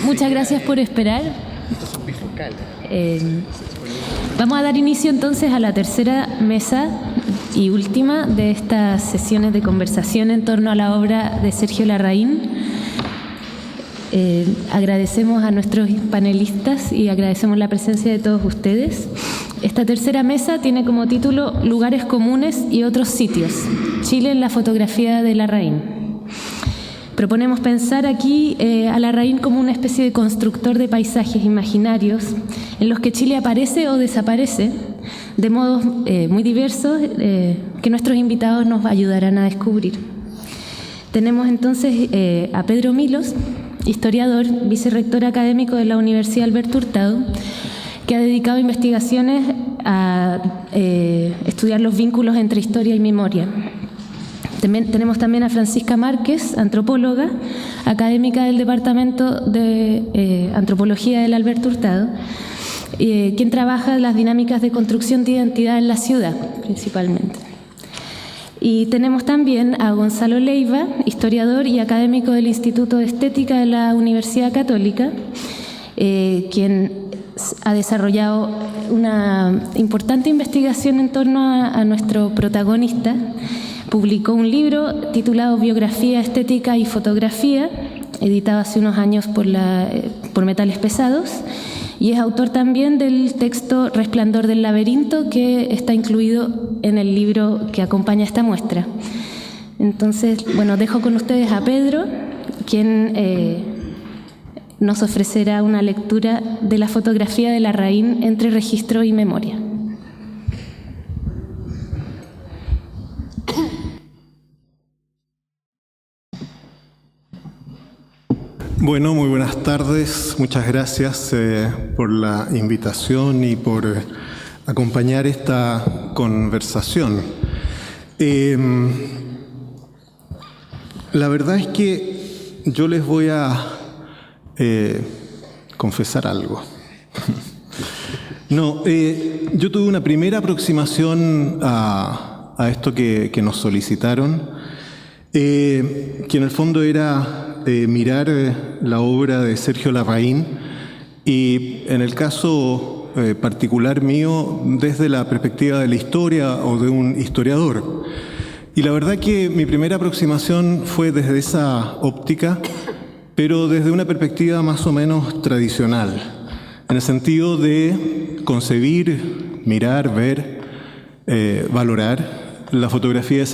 Muchas gracias por esperar. Vamos a dar inicio entonces a la tercera mesa y última de estas sesiones de conversación en torno a la obra de Sergio Larraín. Agradecemos a nuestros panelistas y agradecemos la presencia de todos ustedes. Esta tercera mesa tiene como título Lugares comunes y otros sitios. Chile en la fotografía de Larraín. Proponemos pensar aquí a Larraín como una especie de constructor de paisajes imaginarios en los que Chile aparece o desaparece de modos muy diversos que nuestros invitados nos ayudarán a descubrir. Tenemos entonces a Pedro Milos, historiador, vicerrector académico de la Universidad Alberto Hurtado, que ha dedicado investigaciones a estudiar los vínculos entre historia y memoria. Tenemos también a Francisca Márquez, antropóloga, académica del Departamento de Antropología del Alberto Hurtado, quien trabaja en las dinámicas de construcción de identidad en la ciudad, principalmente. Y tenemos también a Gonzalo Leiva, historiador y académico del Instituto de Estética de la Universidad Católica, quien ha desarrollado una importante investigación en torno a nuestro protagonista. Publicó un libro titulado Biografía, Estética y Fotografía, editado hace unos años por Metales Pesados, y es autor también del texto Resplandor del laberinto, que está incluido en el libro que acompaña esta muestra. Entonces, bueno, dejo con ustedes a Pedro, quien nos ofrecerá una lectura de la fotografía de Larraín entre registro y memoria. Bueno, muy buenas tardes. Muchas gracias por la invitación y por acompañar esta conversación. La verdad es que yo les voy a confesar algo. Yo tuve una primera aproximación a esto que nos solicitaron, que en el fondo era mirar la obra de Sergio Larraín y en el caso particular mío desde la perspectiva de la historia o de un historiador. Y la verdad que mi primera aproximación fue desde esa óptica, pero desde una perspectiva más o menos tradicional, en el sentido de concebir, mirar, ver, valorar la fotografía de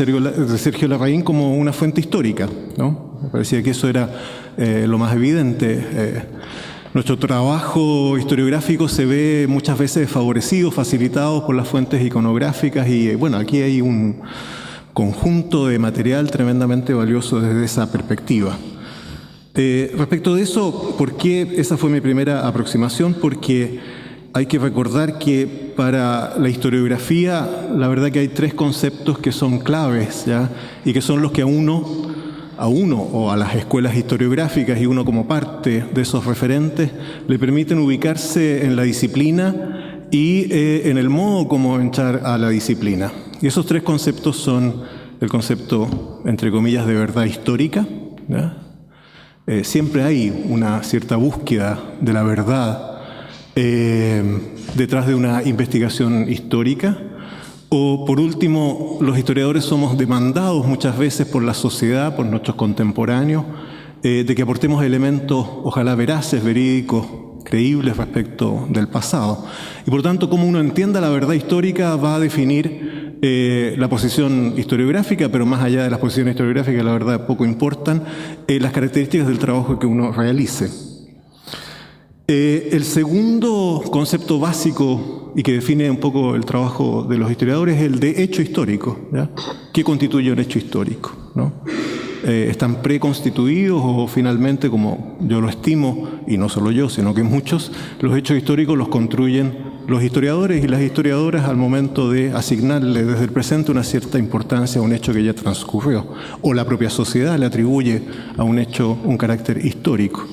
Sergio Larraín como una fuente histórica, ¿no? Me parecía que eso era lo más evidente. Nuestro trabajo historiográfico se ve muchas veces favorecido, facilitado por las fuentes iconográficas y bueno, aquí hay un conjunto de material tremendamente valioso desde esa perspectiva. Respecto de eso, ¿por qué esa fue mi primera aproximación? Porque hay que recordar que para la historiografía, la verdad que hay tres conceptos que son claves, ¿ya? Y que son los que a uno o a las escuelas historiográficas y uno como parte de esos referentes le permiten ubicarse en la disciplina y en el modo como entrar a la disciplina. Y esos tres conceptos son el concepto, entre comillas, de verdad histórica, ¿ya? Siempre hay una cierta búsqueda de la verdad detrás de una investigación histórica. O, por último, los historiadores somos demandados muchas veces por la sociedad, por nuestros contemporáneos, de que aportemos elementos, ojalá veraces, verídicos, creíbles respecto del pasado. Y, por tanto, cómo uno entienda la verdad histórica va a definir la posición historiográfica, pero más allá de las posiciones historiográficas, la verdad, poco importan las características del trabajo que uno realice. El segundo concepto básico y que define un poco el trabajo de los historiadores es el de hecho histórico, ¿ya? ¿Qué constituye un hecho histórico, ¿no? ¿Están preconstituidos o finalmente, como yo lo estimo, y no solo yo, sino que muchos, los hechos históricos los construyen los historiadores y las historiadoras al momento de asignarle desde el presente una cierta importancia a un hecho que ya transcurrió, o la propia sociedad le atribuye a un hecho un carácter histórico?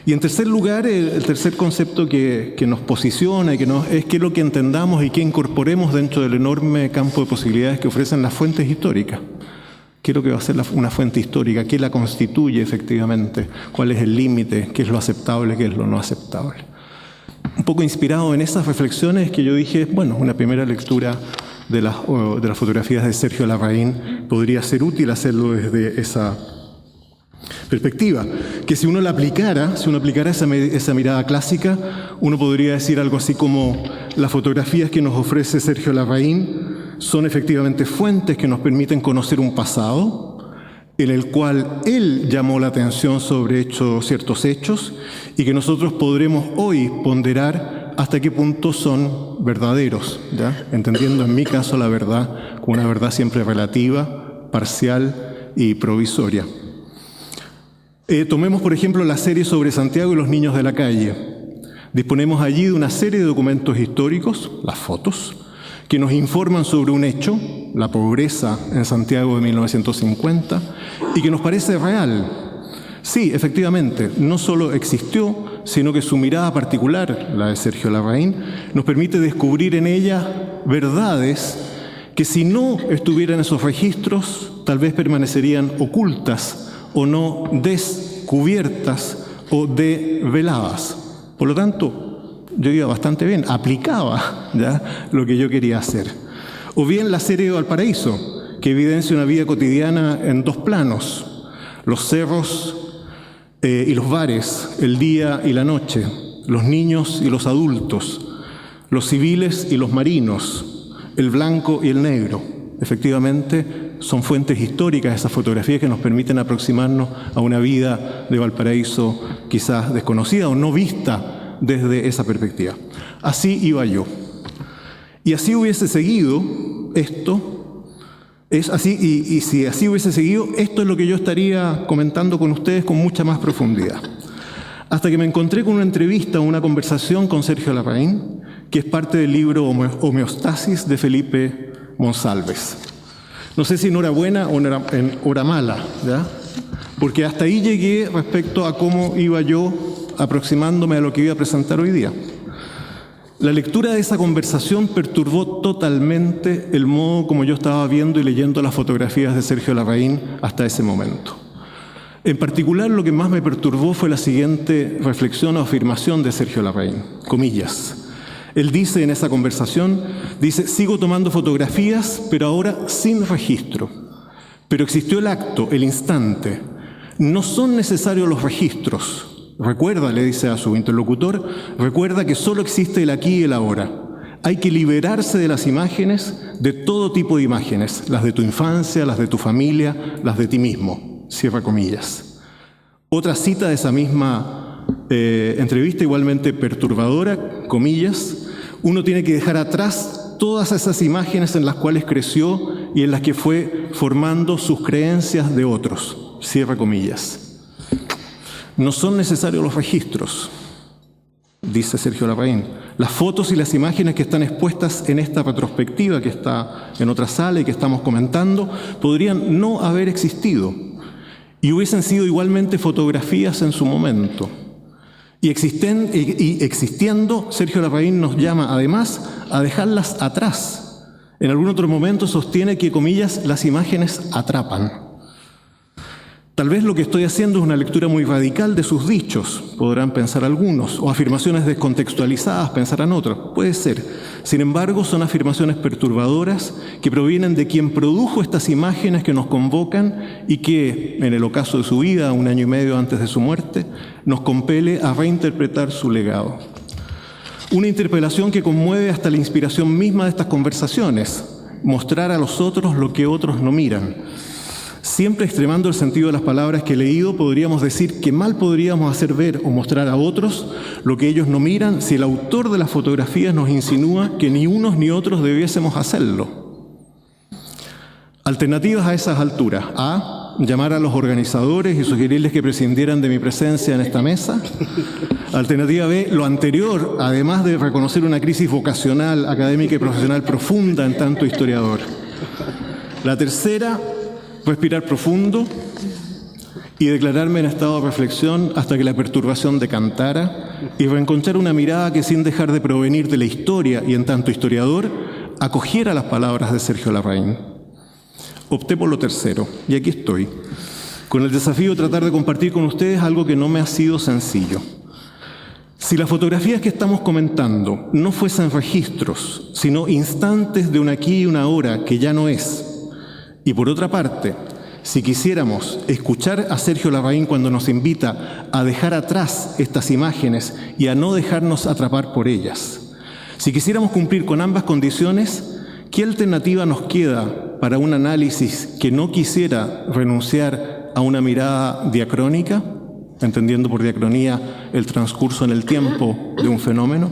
Y en tercer lugar, el tercer concepto que nos posiciona y es que lo que entendamos y que incorporemos dentro del enorme campo de posibilidades que ofrecen las fuentes históricas. ¿Qué es lo que va a ser una fuente histórica? ¿Qué la constituye efectivamente? ¿Cuál es el límite? ¿Qué es lo aceptable? ¿Qué es lo no aceptable? Un poco inspirado en esas reflexiones que yo dije, bueno, una primera lectura de las fotografías de Sergio Larraín podría ser útil hacerlo desde esa perspectiva, que si uno aplicara esa mirada clásica, uno podría decir algo así como: las fotografías que nos ofrece Sergio Larraín son efectivamente fuentes que nos permiten conocer un pasado en el cual él llamó la atención sobre ciertos hechos y que nosotros podremos hoy ponderar hasta qué punto son verdaderos, ¿ya? Entendiendo en mi caso la verdad como una verdad siempre relativa, parcial y provisoria. Tomemos, por ejemplo, la serie sobre Santiago y los niños de la calle. Disponemos allí de una serie de documentos históricos, las fotos, que nos informan sobre un hecho, la pobreza en Santiago de 1950, y que nos parece real. Sí, efectivamente, no solo existió, sino que su mirada particular, la de Sergio Larraín, nos permite descubrir en ella verdades que, si no estuvieran en esos registros, tal vez permanecerían ocultas o no descubiertas o develadas. Por lo tanto, yo iba bastante bien, aplicaba ya lo que yo quería hacer. O bien la serie de Valparaíso, que evidencia una vida cotidiana en dos planos: los cerros y los bares, el día y la noche, los niños y los adultos, los civiles y los marinos, el blanco y el negro. Efectivamente, son fuentes históricas esas fotografías que nos permiten aproximarnos a una vida de Valparaíso quizás desconocida o no vista desde esa perspectiva. Así iba yo. Y así hubiese seguido esto, y si así hubiese seguido, esto es lo que yo estaría comentando con ustedes con mucha más profundidad. Hasta que me encontré con una entrevista, una conversación con Sergio Larraín, que es parte del libro Homeostasis de Felipe Monsalves. No sé si en hora buena o en hora mala, ¿ya? Porque hasta ahí llegué respecto a cómo iba yo aproximándome a lo que iba a presentar hoy día. La lectura de esa conversación perturbó totalmente el modo como yo estaba viendo y leyendo las fotografías de Sergio Larraín hasta ese momento. En particular, lo que más me perturbó fue la siguiente reflexión o afirmación de Sergio Larraín, comillas. Él dice en esa conversación, sigo tomando fotografías, pero ahora sin registro. Pero existió el acto, el instante. No son necesarios los registros. Recuerda, le dice a su interlocutor, recuerda que solo existe el aquí y el ahora. Hay que liberarse de las imágenes, de todo tipo de imágenes, las de tu infancia, las de tu familia, las de ti mismo. Cierra comillas. Otra cita de esa misma entrevista, igualmente perturbadora, comillas, uno tiene que dejar atrás todas esas imágenes en las cuales creció y en las que fue formando sus creencias de otros. Cierra comillas. No son necesarios los registros, dice Sergio Larraín. Las fotos y las imágenes que están expuestas en esta retrospectiva que está en otra sala y que estamos comentando podrían no haber existido y hubiesen sido igualmente fotografías en su momento. Y existiendo, Sergio Larraín nos llama además a dejarlas atrás. En algún otro momento sostiene que, comillas, las imágenes atrapan. Tal vez lo que estoy haciendo es una lectura muy radical de sus dichos, podrán pensar algunos, o afirmaciones descontextualizadas, pensarán otros, puede ser. Sin embargo, son afirmaciones perturbadoras que provienen de quien produjo estas imágenes que nos convocan y que, en el ocaso de su vida, 1 año y medio antes de su muerte, nos compele a reinterpretar su legado. Una interpelación que conmueve hasta la inspiración misma de estas conversaciones, mostrar a los otros lo que otros no miran. Siempre extremando el sentido de las palabras que he leído, podríamos decir que mal podríamos hacer ver o mostrar a otros lo que ellos no miran si el autor de las fotografías nos insinúa que ni unos ni otros debiésemos hacerlo. Alternativas a esas alturas. A, llamar a los organizadores y sugerirles que prescindieran de mi presencia en esta mesa. Alternativa B, lo anterior, además de reconocer una crisis vocacional, académica y profesional profunda en tanto historiador. La tercera, respirar profundo y declararme en estado de reflexión hasta que la perturbación decantara y reencontrar una mirada que, sin dejar de provenir de la historia y en tanto historiador, acogiera las palabras de Sergio Larraín. Opté por lo tercero, y aquí estoy, con el desafío de tratar de compartir con ustedes algo que no me ha sido sencillo. Si las fotografías que estamos comentando no fuesen registros, sino instantes de un aquí y una ahora que ya no es, y por otra parte, si quisiéramos escuchar a Sergio Larraín cuando nos invita a dejar atrás estas imágenes y a no dejarnos atrapar por ellas, si quisiéramos cumplir con ambas condiciones, ¿qué alternativa nos queda para un análisis que no quisiera renunciar a una mirada diacrónica, entendiendo por diacronía el transcurso en el tiempo de un fenómeno?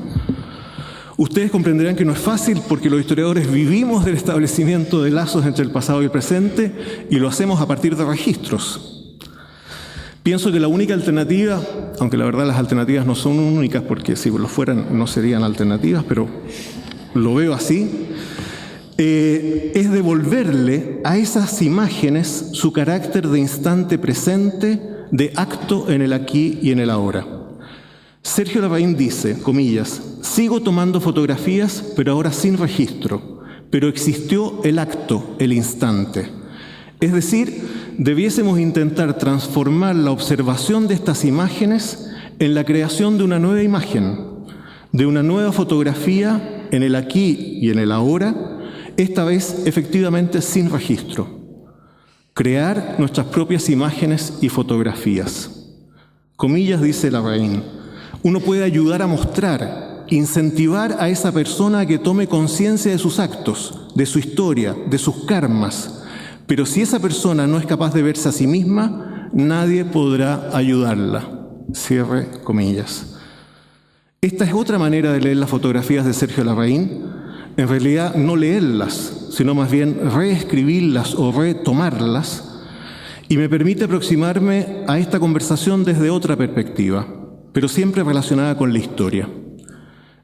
Ustedes comprenderán que no es fácil porque los historiadores vivimos del establecimiento de lazos entre el pasado y el presente y lo hacemos a partir de registros. Pienso que la única alternativa, aunque la verdad las alternativas no son únicas porque si lo fueran no serían alternativas, pero lo veo así, es devolverle a esas imágenes su carácter de instante presente, de acto en el aquí y en el ahora. Sergio Larraín dice, comillas, sigo tomando fotografías, pero ahora sin registro, pero existió el acto, el instante. Es decir, debiésemos intentar transformar la observación de estas imágenes en la creación de una nueva imagen, de una nueva fotografía en el aquí y en el ahora, esta vez efectivamente sin registro. Crear nuestras propias imágenes y fotografías. Comillas, dice Larraín, uno puede ayudar a mostrar, incentivar a esa persona a que tome conciencia de sus actos, de su historia, de sus karmas. Pero si esa persona no es capaz de verse a sí misma, nadie podrá ayudarla. Cierre comillas. Esta es otra manera de leer las fotografías de Sergio Larraín. En realidad no leerlas, sino más bien reescribirlas o retomarlas, y me permite aproximarme a esta conversación desde otra perspectiva, pero siempre relacionada con la historia.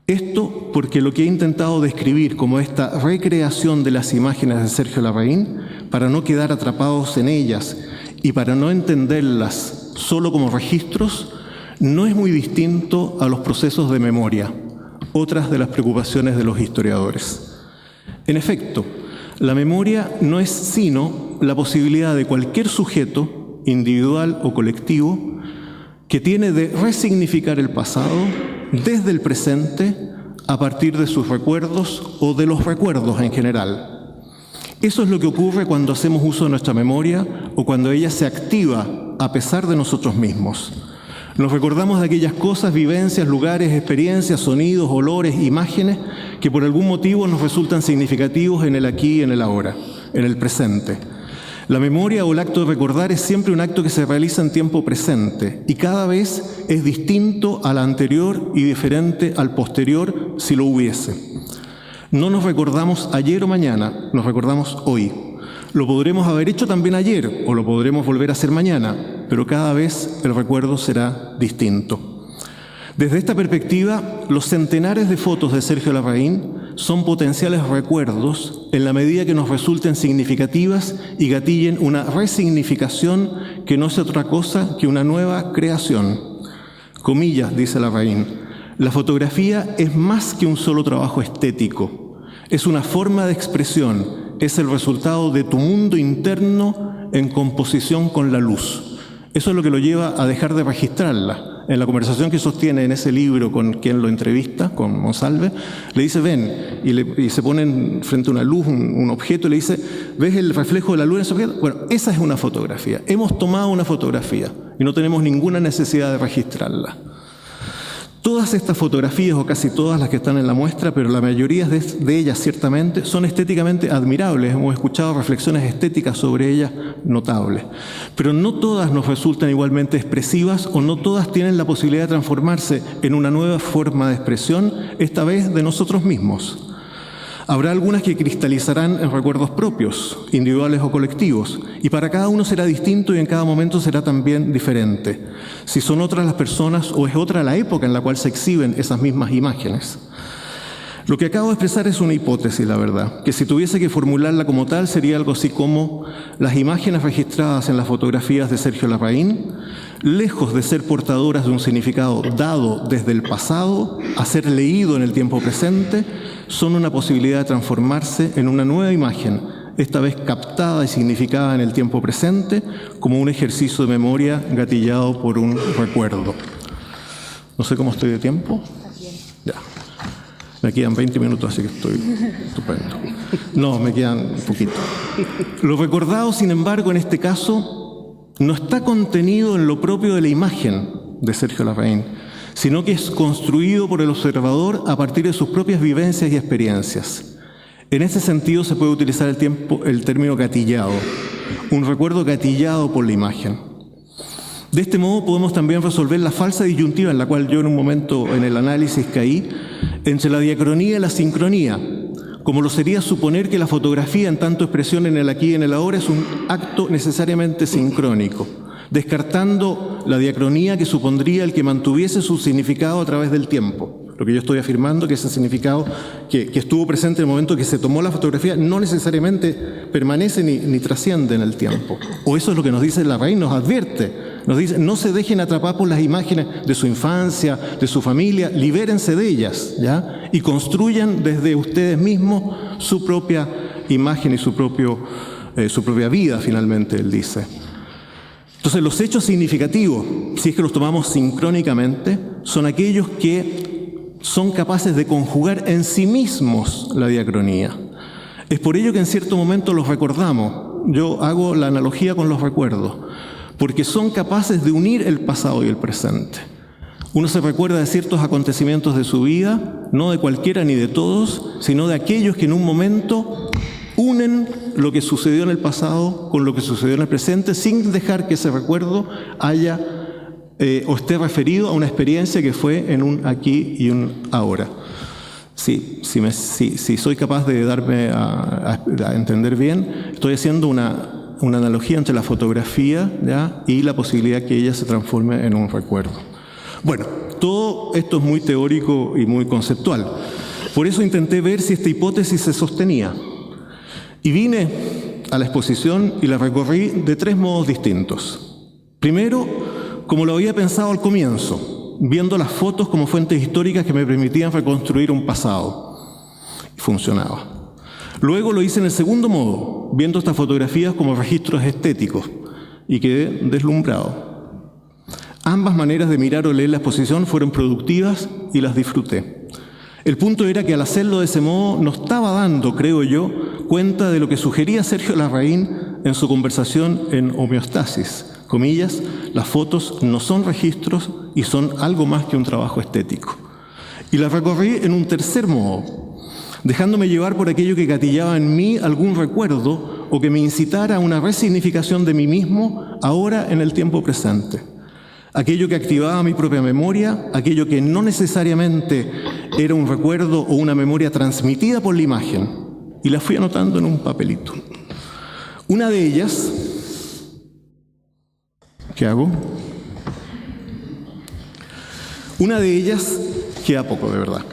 Esto porque lo que he intentado describir como esta recreación de las imágenes de Sergio Larraín, para no quedar atrapados en ellas y para no entenderlas solo como registros, no es muy distinto a los procesos de memoria, otras de las preocupaciones de los historiadores. En efecto, la memoria no es sino la posibilidad de cualquier sujeto, individual o colectivo, que tiene de resignificar el pasado desde el presente a partir de sus recuerdos o de los recuerdos en general. Eso es lo que ocurre cuando hacemos uso de nuestra memoria o cuando ella se activa a pesar de nosotros mismos. Nos recordamos de aquellas cosas, vivencias, lugares, experiencias, sonidos, olores, imágenes que por algún motivo nos resultan significativos en el aquí y en el ahora, en el presente. La memoria o el acto de recordar es siempre un acto que se realiza en tiempo presente y cada vez es distinto al anterior y diferente al posterior si lo hubiese. No nos recordamos ayer o mañana, nos recordamos hoy. Lo podremos haber hecho también ayer o lo podremos volver a hacer mañana, pero cada vez el recuerdo será distinto. Desde esta perspectiva, los centenares de fotos de Sergio Larraín son potenciales recuerdos en la medida que nos resulten significativas y gatillen una resignificación que no es otra cosa que una nueva creación. Comillas, dice Larraín, la fotografía es más que un solo trabajo estético, es una forma de expresión, es el resultado de tu mundo interno en composición con la luz. Eso es lo que lo lleva a dejar de registrarla. En la conversación que sostiene en ese libro con quien lo entrevista, con Monsalve, le dice, ven, y se ponen frente a una luz, un objeto, y le dice, ¿ves el reflejo de la luz en ese objeto? Bueno, esa es una fotografía. Hemos tomado una fotografía y no tenemos ninguna necesidad de registrarla. Todas estas fotografías, o casi todas las que están en la muestra, pero la mayoría de ellas ciertamente, son estéticamente admirables. Hemos escuchado reflexiones estéticas sobre ellas notables. Pero no todas nos resultan igualmente expresivas o no todas tienen la posibilidad de transformarse en una nueva forma de expresión, esta vez de nosotros mismos. Habrá algunas que cristalizarán en recuerdos propios, individuales o colectivos, y para cada uno será distinto y en cada momento será también diferente, si son otras las personas o es otra la época en la cual se exhiben esas mismas imágenes. Lo que acabo de expresar es una hipótesis, la verdad, que si tuviese que formularla como tal sería algo así como las imágenes registradas en las fotografías de Sergio Larraín, lejos de ser portadoras de un significado dado desde el pasado a ser leído en el tiempo presente, son una posibilidad de transformarse en una nueva imagen, esta vez captada y significada en el tiempo presente, como un ejercicio de memoria gatillado por un recuerdo. No sé cómo estoy de tiempo. Ya. Me quedan 20 minutos, así que estoy estupendo. No, me quedan un poquito. Lo recordado, sin embargo, en este caso, no está contenido en lo propio de la imagen de Sergio Larraín, sino que es construido por el observador a partir de sus propias vivencias y experiencias. En ese sentido se puede utilizar el término gatillado, un recuerdo gatillado por la imagen. De este modo podemos también resolver la falsa disyuntiva en la cual yo en un momento en el análisis caí, entre la diacronía y la sincronía, como lo sería suponer que la fotografía, en tanto expresión en el aquí y en el ahora, es un acto necesariamente sincrónico, descartando la diacronía que supondría el que mantuviese su significado a través del tiempo. Lo que yo estoy afirmando, que ese significado que estuvo presente en el momento que se tomó la fotografía, no necesariamente permanece ni trasciende en el tiempo. O eso es lo que nos dice Larraín, nos advierte, nos dice, no se dejen atrapar por las imágenes de su infancia, de su familia, libérense de ellas, ¿ya? Y construyan desde ustedes mismos su propia imagen y su propia vida, finalmente, él dice. Entonces, los hechos significativos, si es que los tomamos sincrónicamente, son aquellos que son capaces de conjugar en sí mismos la diacronía. Es por ello que en cierto momento los recordamos. Yo hago la analogía con los recuerdos, porque son capaces de unir el pasado y el presente. Uno se recuerda de ciertos acontecimientos de su vida, no de cualquiera ni de todos, sino de aquellos que en un momento unen lo que sucedió en el pasado con lo que sucedió en el presente, sin dejar que ese recuerdo haya o esté referido a una experiencia que fue en un aquí y un ahora. Sí, si soy capaz de darme a entender bien, estoy haciendo una analogía entre la fotografía, ¿ya?, y la posibilidad que ella se transforme en un recuerdo. Bueno, todo esto es muy teórico y muy conceptual. Por eso intenté ver si esta hipótesis se sostenía. Y vine a la exposición y la recorrí de 3 modos distintos. Primero, como lo había pensado al comienzo, viendo las fotos como fuentes históricas que me permitían reconstruir un pasado. Y funcionaba. Luego lo hice en el segundo modo, viendo estas fotografías como registros estéticos, y quedé deslumbrado. Ambas maneras de mirar o leer la exposición fueron productivas y las disfruté. El punto era que al hacerlo de ese modo no estaba dando, creo yo, cuenta de lo que sugería Sergio Larraín en su conversación en Homeostasis. Comillas, las fotos no son registros y son algo más que un trabajo estético. Y la recorrí en un tercer modo, dejándome llevar por aquello que gatillaba en mí algún recuerdo o que me incitara a una resignificación de mí mismo ahora en el tiempo presente. Aquello que activaba mi propia memoria, aquello que no necesariamente era un recuerdo o una memoria transmitida por la imagen, y la fui anotando en un papelito. Una de ellas, ¿qué hago? Una de ellas, queda poco de verdad,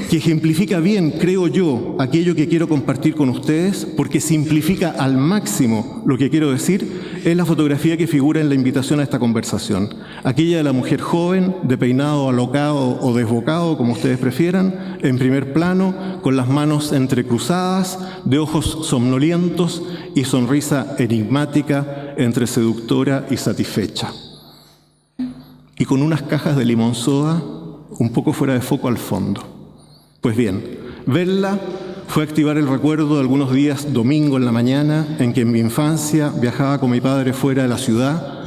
que ejemplifica bien, creo yo, aquello que quiero compartir con ustedes, porque simplifica al máximo lo que quiero decir, es la fotografía que figura en la invitación a esta conversación. Aquella de la mujer joven, de peinado alocado o desbocado, como ustedes prefieran, en primer plano, con las manos entrecruzadas, de ojos somnolientos y sonrisa enigmática entre seductora y satisfecha. Y con unas cajas de limón soda un poco fuera de foco al fondo. Pues bien, verla fue activar el recuerdo de algunos días domingo en la mañana en que en mi infancia viajaba con mi padre fuera de la ciudad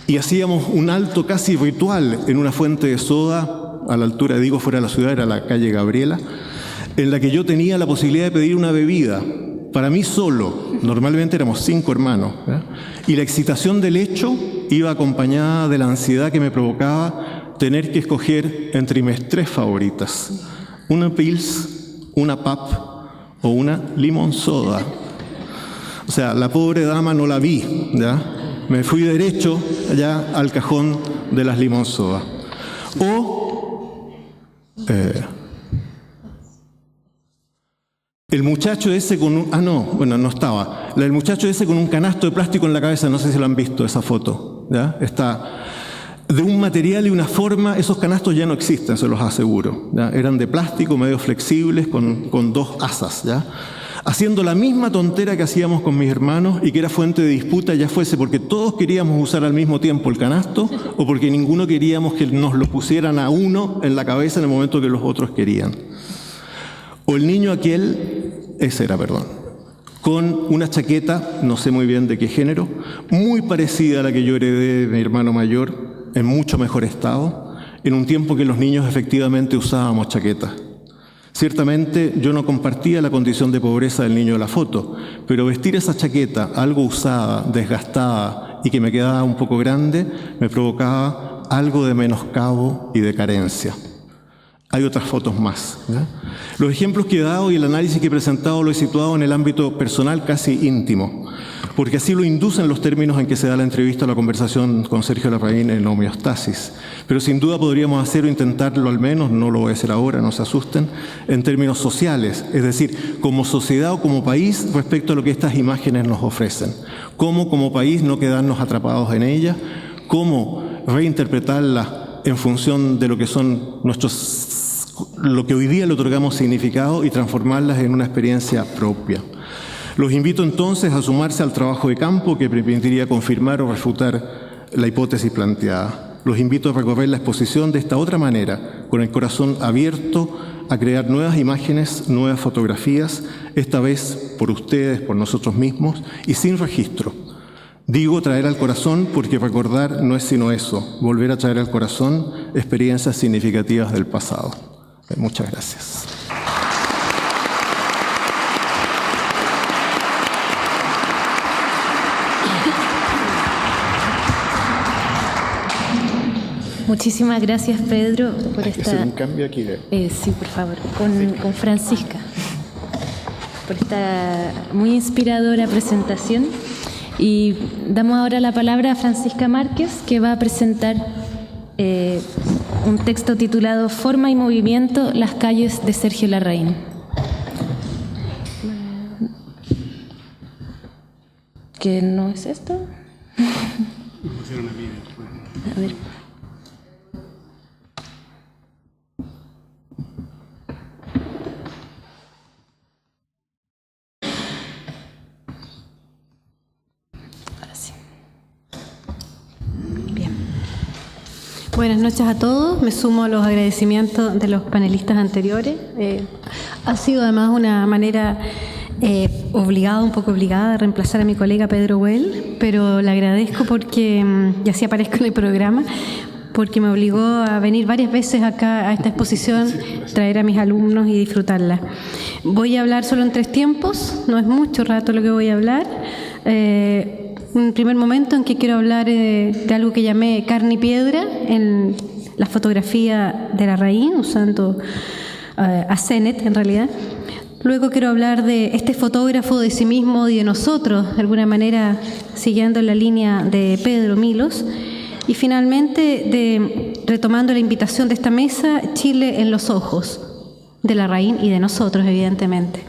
y hacíamos un alto casi ritual en una fuente de soda a la altura, digo fuera de la ciudad, era la calle Gabriela, en la que yo tenía la posibilidad de pedir una bebida para mí solo. Normalmente éramos 5 hermanos, ¿eh? Y la excitación del hecho iba acompañada de la ansiedad que me provocaba tener que escoger entre mis 3 favoritas: una Pils, una Pap o una Limón Soda. O sea, la pobre dama no la vi, ¿ya? Me fui derecho allá al cajón de las Limón Soda. O el muchacho ese con un... no estaba. El muchacho ese con un canasto de plástico en la cabeza, no sé si lo han visto esa foto, ¿ya? Está de un material y una forma, esos canastos ya no existen, se los aseguro, ¿ya? Eran de plástico, medio flexibles, con 2 asas, ¿ya? haciendo la misma tontera que hacíamos con mis hermanos y que era fuente de disputa, ya fuese porque todos queríamos usar al mismo tiempo el canasto o porque ninguno queríamos que nos lo pusieran a uno en la cabeza en el momento que los otros querían. O el niño aquel, ese era, perdón, con una chaqueta, no sé muy bien de qué género, muy parecida a la que yo heredé de mi hermano mayor, en mucho mejor estado, en un tiempo que los niños efectivamente usábamos chaquetas. Ciertamente yo no compartía la condición de pobreza del niño de la foto, pero vestir esa chaqueta, algo usada, desgastada y que me quedaba un poco grande, me provocaba algo de menoscabo y de carencia. Hay otras fotos más, ¿ya? Los ejemplos que he dado y el análisis que he presentado lo he situado en el ámbito personal casi íntimo, porque así lo inducen los términos en que se da la entrevista o la conversación con Sergio Larraín en Homeostasis. Pero sin duda podríamos hacer o intentarlo al menos, no lo voy a hacer ahora, no se asusten, en términos sociales, es decir, como sociedad o como país respecto a lo que estas imágenes nos ofrecen. Cómo como país no quedarnos atrapados en ellas, cómo reinterpretarlas en función de lo que son lo que hoy día le otorgamos significado y transformarlas en una experiencia propia. Los invito entonces a sumarse al trabajo de campo que permitiría confirmar o refutar la hipótesis planteada. Los invito a recorrer la exposición de esta otra manera, con el corazón abierto a crear nuevas imágenes, nuevas fotografías, esta vez por ustedes, por nosotros mismos y sin registro. Digo traer al corazón porque recordar no es sino eso, volver a traer al corazón experiencias significativas del pasado. Muchas gracias. Muchísimas gracias, Pedro, por esta... ¿Hacer un cambio aquí? Sí, por favor, con Francisca, por esta muy inspiradora presentación. Y damos ahora la palabra a Francisca Márquez, que va a presentar un texto titulado Forma y movimiento, las calles de Sergio Larraín. ¿Qué no es esto? A ver. Buenas noches a todos. Me sumo a los agradecimientos de los panelistas anteriores. Ha sido además una manera obligada, un poco obligada, de reemplazar a mi colega Pedro Well, pero le agradezco porque, y así aparezco en el programa, porque me obligó a venir varias veces acá a esta exposición, traer a mis alumnos y disfrutarla. Voy a hablar solo en 3 tiempos, no es mucho rato lo que voy a hablar. Un primer momento en que quiero hablar de algo que llamé carne y piedra en la fotografía de Larraín, usando a Sennett en realidad. Luego quiero hablar de este fotógrafo de sí mismo y de nosotros, de alguna manera siguiendo la línea de Pedro Milos. Y finalmente, retomando la invitación de esta mesa, Chile en los ojos de Larraín y de nosotros, evidentemente.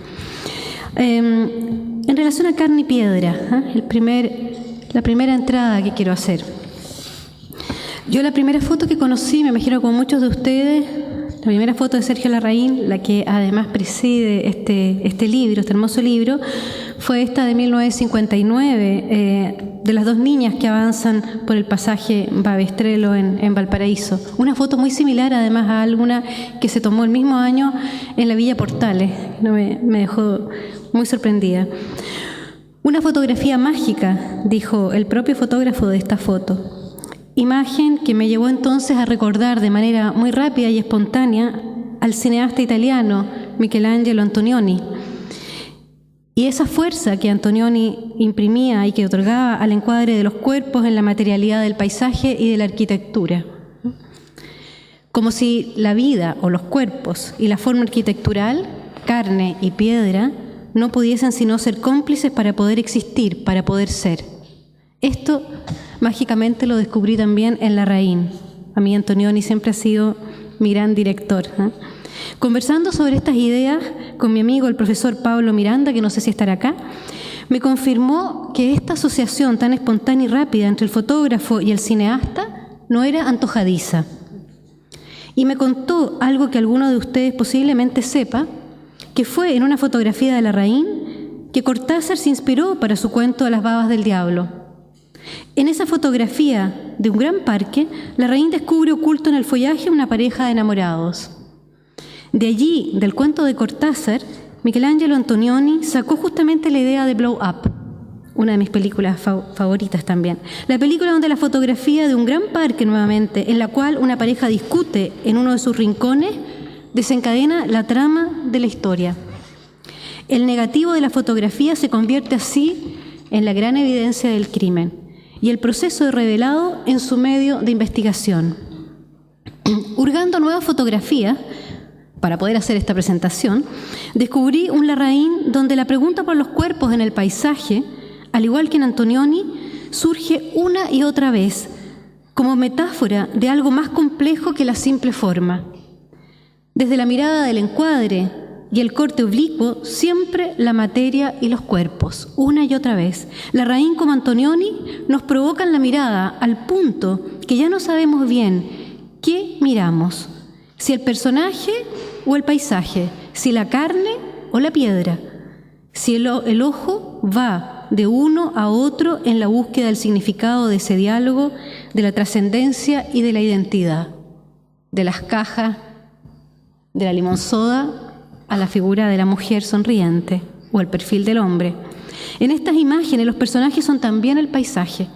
En relación a carne y piedra, la primera entrada que quiero hacer. Yo la primera foto que conocí, me imagino como muchos de ustedes, la primera foto de Sergio Larraín, la que además preside este libro, este hermoso libro, fue esta de 1959, de las 2 niñas que avanzan por el pasaje Babestrelo en Valparaíso. Una foto muy similar además a alguna que se tomó el mismo año en la Villa Portales. Me dejó muy sorprendida. Una fotografía mágica, dijo el propio fotógrafo de esta foto. Imagen que me llevó entonces a recordar de manera muy rápida y espontánea al cineasta italiano Michelangelo Antonioni. Y esa fuerza que Antonioni imprimía y que otorgaba al encuadre de los cuerpos en la materialidad del paisaje y de la arquitectura. Como si la vida o los cuerpos y la forma arquitectural, carne y piedra, no pudiesen sino ser cómplices para poder existir, para poder ser. Esto mágicamente lo descubrí también en Larraín. A mí Antonioni siempre ha sido mi gran director. Conversando sobre estas ideas con mi amigo el profesor Pablo Miranda, que no sé si estará acá, me confirmó que esta asociación tan espontánea y rápida entre el fotógrafo y el cineasta no era antojadiza. Y me contó algo que alguno de ustedes posiblemente sepa, que fue en una fotografía de Larraín que Cortázar se inspiró para su cuento Las babas del diablo. En esa fotografía de un gran parque, Larraín descubre oculto en el follaje una pareja de enamorados. De allí, del cuento de Cortázar, Michelangelo Antonioni sacó justamente la idea de Blow Up, una de mis películas favoritas también. La película donde la fotografía de un gran parque nuevamente, en la cual una pareja discute en uno de sus rincones, desencadena la trama de la historia. El negativo de la fotografía se convierte así en la gran evidencia del crimen y el proceso revelado en su medio de investigación. Hurgando nuevas fotografías, para poder hacer esta presentación, descubrí un Larraín donde la pregunta por los cuerpos en el paisaje, al igual que en Antonioni, surge una y otra vez como metáfora de algo más complejo que la simple forma. Desde la mirada del encuadre y el corte oblicuo, siempre la materia y los cuerpos, una y otra vez. Larraín como Antonioni nos provocan la mirada al punto que ya no sabemos bien qué miramos, si el personaje o el paisaje, si la carne o la piedra, si el ojo va de uno a otro en la búsqueda del significado de ese diálogo, de la trascendencia y de la identidad, de las cajas, de la limonsoda a la figura de la mujer sonriente o el perfil del hombre. En estas imágenes los personajes son también el paisaje,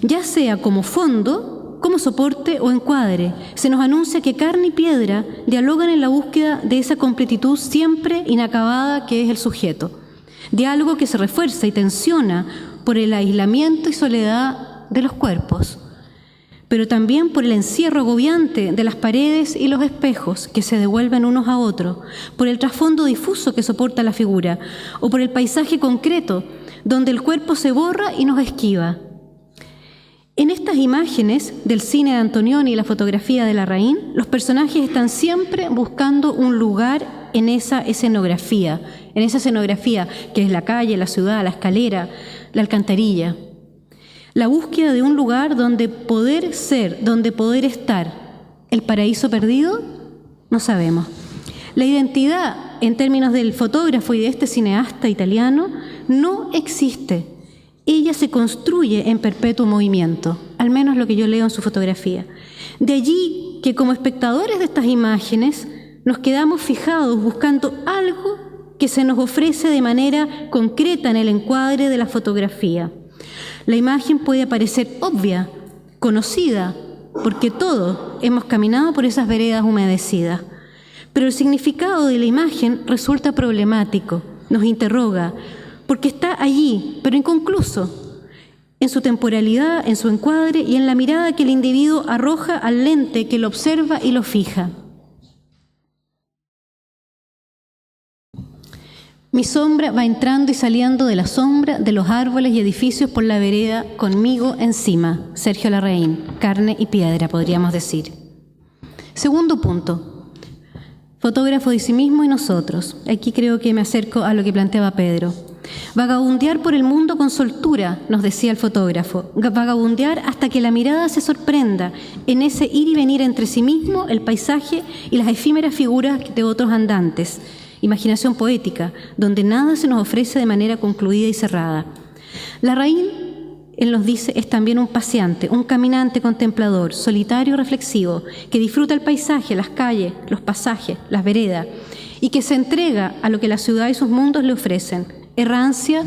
ya sea como fondo, como soporte o encuadre. Se nos anuncia que carne y piedra dialogan en la búsqueda de esa completitud siempre inacabada que es el sujeto. Diálogo que se refuerza y tensiona por el aislamiento y soledad de los cuerpos, pero también por el encierro agobiante de las paredes y los espejos que se devuelven unos a otros, por el trasfondo difuso que soporta la figura, o por el paisaje concreto, donde el cuerpo se borra y nos esquiva. En estas imágenes del cine de Antonioni y la fotografía de Larraín, los personajes están siempre buscando un lugar en esa escenografía que es la calle, la ciudad, la escalera, la alcantarilla. La búsqueda de un lugar donde poder ser, donde poder estar. ¿El paraíso perdido? No sabemos. La identidad, en términos del fotógrafo y de este cineasta italiano, no existe. Ella se construye en perpetuo movimiento, al menos lo que yo leo en su fotografía. De allí que como espectadores de estas imágenes nos quedamos fijados buscando algo que se nos ofrece de manera concreta en el encuadre de la fotografía. La imagen puede parecer obvia, conocida, porque todos hemos caminado por esas veredas humedecidas. Pero el significado de la imagen resulta problemático, nos interroga, porque está allí, pero inconcluso, en su temporalidad, en su encuadre y en la mirada que el individuo arroja al lente que lo observa y lo fija. Mi sombra va entrando y saliendo de la sombra de los árboles y edificios por la vereda, conmigo encima. Sergio Larraín, carne y piedra, podríamos decir. Segundo punto, fotógrafo de sí mismo y nosotros. Aquí creo que me acerco a lo que planteaba Pedro. Vagabundear por el mundo con soltura, nos decía el fotógrafo. Vagabundear hasta que la mirada se sorprenda en ese ir y venir entre sí mismo, el paisaje y las efímeras figuras de otros andantes. Imaginación poética, donde nada se nos ofrece de manera concluida y cerrada. Larraín, él nos dice, es también un paseante, un caminante contemplador, solitario, reflexivo, que disfruta el paisaje, las calles, los pasajes, las veredas, y que se entrega a lo que la ciudad y sus mundos le ofrecen. Errancia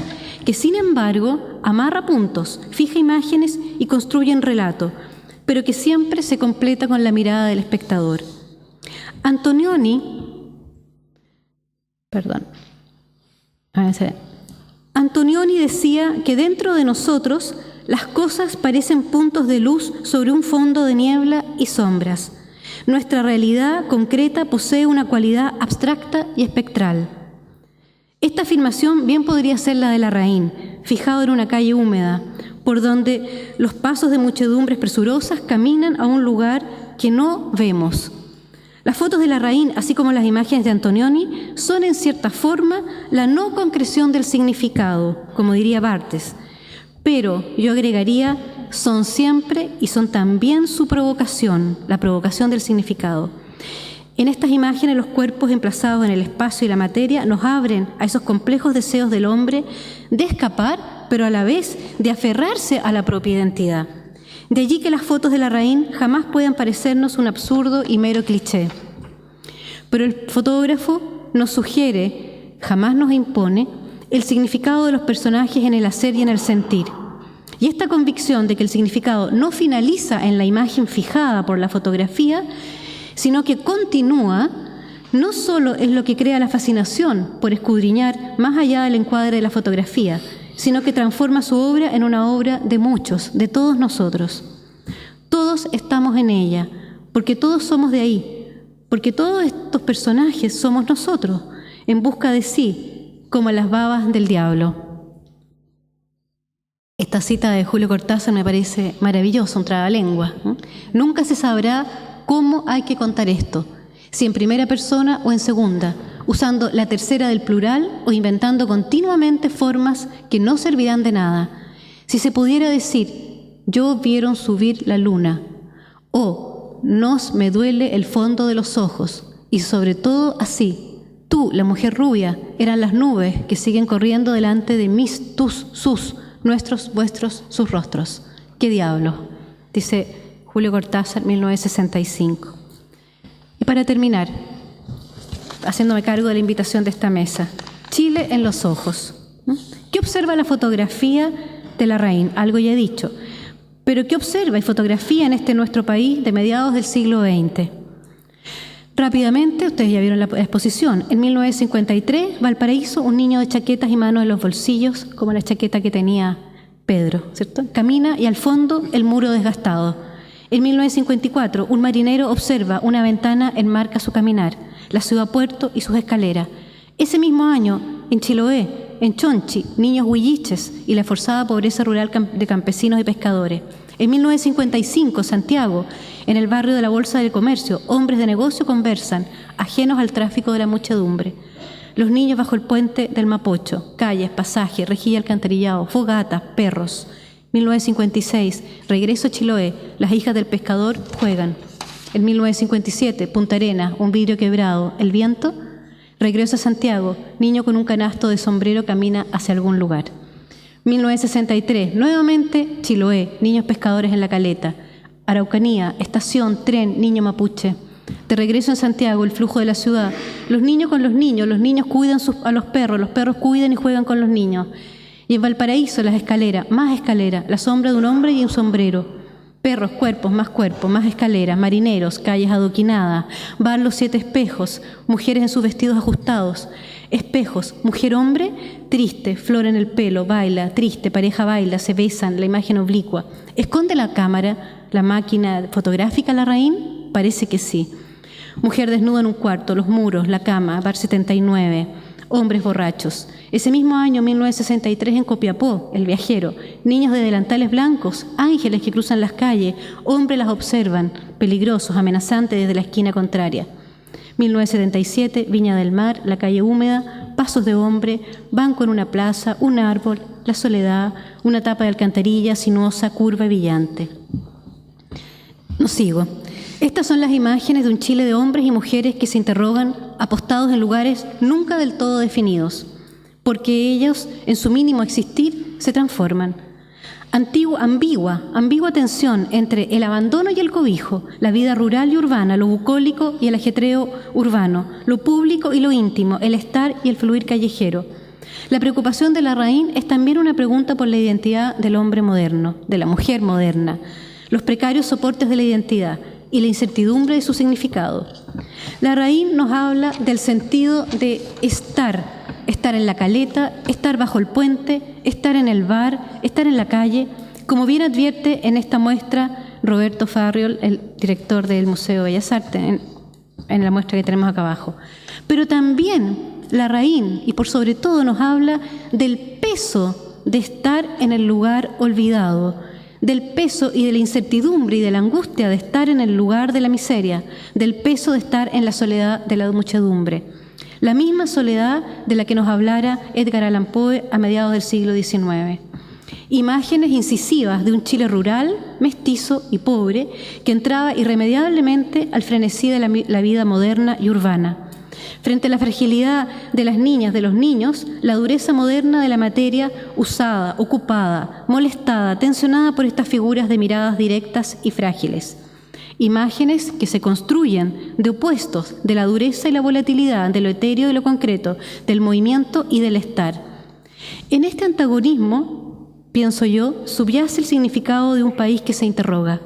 que, sin embargo, amarra puntos, fija imágenes y construye un relato, pero que siempre se completa con la mirada del espectador. Antonioni decía que dentro de nosotros las cosas parecen puntos de luz sobre un fondo de niebla y sombras. Nuestra realidad concreta posee una cualidad abstracta y espectral. Esta afirmación bien podría ser la de Larraín, fijado en una calle húmeda, por donde los pasos de muchedumbres presurosas caminan a un lugar que no vemos. Las fotos de Larraín, así como las imágenes de Antonioni, son en cierta forma la no concreción del significado, como diría Barthes. Pero yo agregaría, son siempre y son también su provocación, la provocación del significado. En estas imágenes, los cuerpos emplazados en el espacio y la materia nos abren a esos complejos deseos del hombre de escapar, pero a la vez de aferrarse a la propia identidad. De allí que las fotos de Larraín jamás puedan parecernos un absurdo y mero cliché. Pero el fotógrafo nos sugiere, jamás nos impone, el significado de los personajes en el hacer y en el sentir. Y esta convicción de que el significado no finaliza en la imagen fijada por la fotografía, sino que continúa, no solo es lo que crea la fascinación por escudriñar más allá del encuadre de la fotografía, sino que transforma su obra en una obra de muchos, de todos nosotros. Todos estamos en ella, porque todos somos de ahí, porque todos estos personajes somos nosotros, en busca de sí, como las babas del diablo. Esta cita de Julio Cortázar me parece maravillosa, un trabalengua, ¿no? Nunca se sabrá cómo hay que contar esto, si en primera persona o en segunda, usando la tercera del plural o inventando continuamente formas que no servirán de nada. Si se pudiera decir, yo vieron subir la luna, o nos me duele el fondo de los ojos, y sobre todo así, tú, la mujer rubia, eran las nubes que siguen corriendo delante de mis, tus, sus, nuestros, vuestros, sus rostros. ¿Qué diablo? Dice Julio Cortázar, 1965. Y para terminar, haciéndome cargo de la invitación de esta mesa, Chile en los ojos. ¿Qué observa la fotografía de Larraín? Algo ya he dicho. Pero ¿qué observa y fotografía en este nuestro país de mediados del siglo XX? Rápidamente, ustedes ya vieron la exposición. En 1953, Valparaíso, un niño de chaquetas y manos en los bolsillos, como la chaqueta que tenía Pedro, ¿cierto? Camina y al fondo el muro desgastado. En 1954, un marinero observa una ventana enmarca su caminar, la ciudad puerto y sus escaleras. Ese mismo año, en Chiloé, en Chonchi, niños huilliches y la forzada pobreza rural de campesinos y pescadores. En 1955, Santiago, en el barrio de la Bolsa del Comercio, hombres de negocio conversan, ajenos al tráfico de la muchedumbre. Los niños bajo el puente del Mapocho, calles, pasajes, rejilla alcantarillado, fogatas, perros. 1956, regreso a Chiloé, las hijas del pescador juegan. En 1957, Punta Arenas, un vidrio quebrado, el viento. Regreso a Santiago, niño con un canasto de sombrero camina hacia algún lugar. 1963, nuevamente Chiloé, niños pescadores en la caleta. Araucanía, estación, tren, niño mapuche. De regreso en Santiago, el flujo de la ciudad. Los niños con los niños cuidan a los perros cuidan y juegan con los niños. Y en Valparaíso, las escaleras, más escaleras, la sombra de un hombre y un sombrero. Perros, cuerpos, más escaleras, marineros, calles adoquinadas, bar Los Siete Espejos, mujeres en sus vestidos ajustados. Espejos, mujer-hombre, triste, flor en el pelo, baila, triste, pareja baila, se besan, la imagen oblicua. ¿Esconde la cámara, la máquina fotográfica Larraín? Parece que sí. Mujer desnuda en un cuarto, los muros, la cama, bar 79. Hombres borrachos. Ese mismo año, 1963, en Copiapó, El Viajero, niños de delantales blancos, ángeles que cruzan las calles, hombres las observan, peligrosos, amenazantes desde la esquina contraria. 1977, Viña del Mar, la calle húmeda, pasos de hombre, banco en una plaza, un árbol, la soledad, una tapa de alcantarilla sinuosa, curva y brillante. No sigo. Estas son las imágenes de un Chile de hombres y mujeres que se interrogan, apostados en lugares nunca del todo definidos, porque ellos, en su mínimo existir, se transforman. Ambigua tensión entre el abandono y el cobijo, la vida rural y urbana, lo bucólico y el ajetreo urbano, lo público y lo íntimo, el estar y el fluir callejero. La preocupación de Larraín es también una pregunta por la identidad del hombre moderno, de la mujer moderna, los precarios soportes de la identidad y la incertidumbre de su significado. Larraín nos habla del sentido de estar en la caleta, estar bajo el puente, estar en el bar, estar en la calle, como bien advierte en esta muestra Roberto Farriol, el director del Museo de Bellas Artes, en la muestra que tenemos acá abajo. Pero también Larraín, y por sobre todo, nos habla del peso de estar en el lugar olvidado, del peso y de la incertidumbre y de la angustia de estar en el lugar de la miseria, del peso de estar en la soledad de la muchedumbre. La misma soledad de la que nos hablara Edgar Allan Poe a mediados del siglo XIX. Imágenes incisivas de un Chile rural, mestizo y pobre, que entraba irremediablemente al frenesí de la vida moderna y urbana. Frente a la fragilidad de las niñas, de los niños, la dureza moderna de la materia usada, ocupada, molestada, tensionada por estas figuras de miradas directas y frágiles. Imágenes que se construyen de opuestos, de la dureza y la volatilidad, de lo etéreo y lo concreto, del movimiento y del estar. En este antagonismo, pienso yo, subyace el significado de un país que se interroga.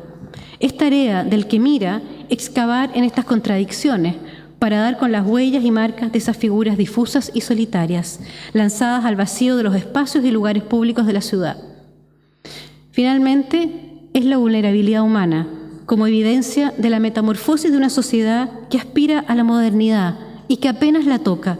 Es tarea del que mira excavar en estas contradicciones para dar con las huellas y marcas de esas figuras difusas y solitarias, lanzadas al vacío de los espacios y lugares públicos de la ciudad. Finalmente, es la vulnerabilidad humana, como evidencia de la metamorfosis de una sociedad que aspira a la modernidad y que apenas la toca.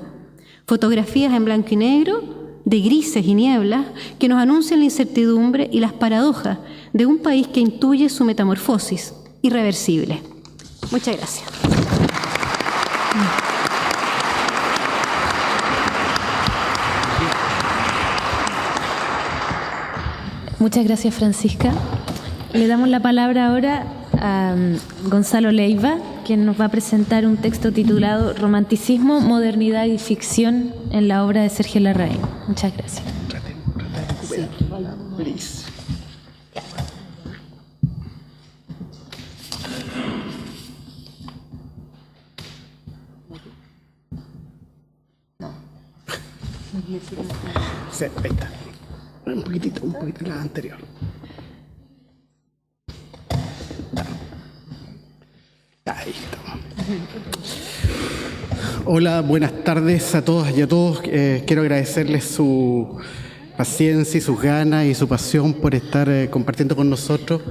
Fotografías en blanco y negro, de grises y nieblas, que nos anuncian la incertidumbre y las paradojas de un país que intuye su metamorfosis irreversible. Muchas gracias. Muchas gracias, Francisca. Le damos la palabra ahora a Gonzalo Leiva, quien nos va a presentar un texto titulado Romanticismo, modernidad y ficción en la obra de Sergio Larraín. Muchas gracias. Sí, ahí está. Un poquitito la anterior. Ahí estamos. Hola, buenas tardes a todas y a todos. Quiero agradecerles su paciencia y sus ganas y su pasión por estar compartiendo con nosotros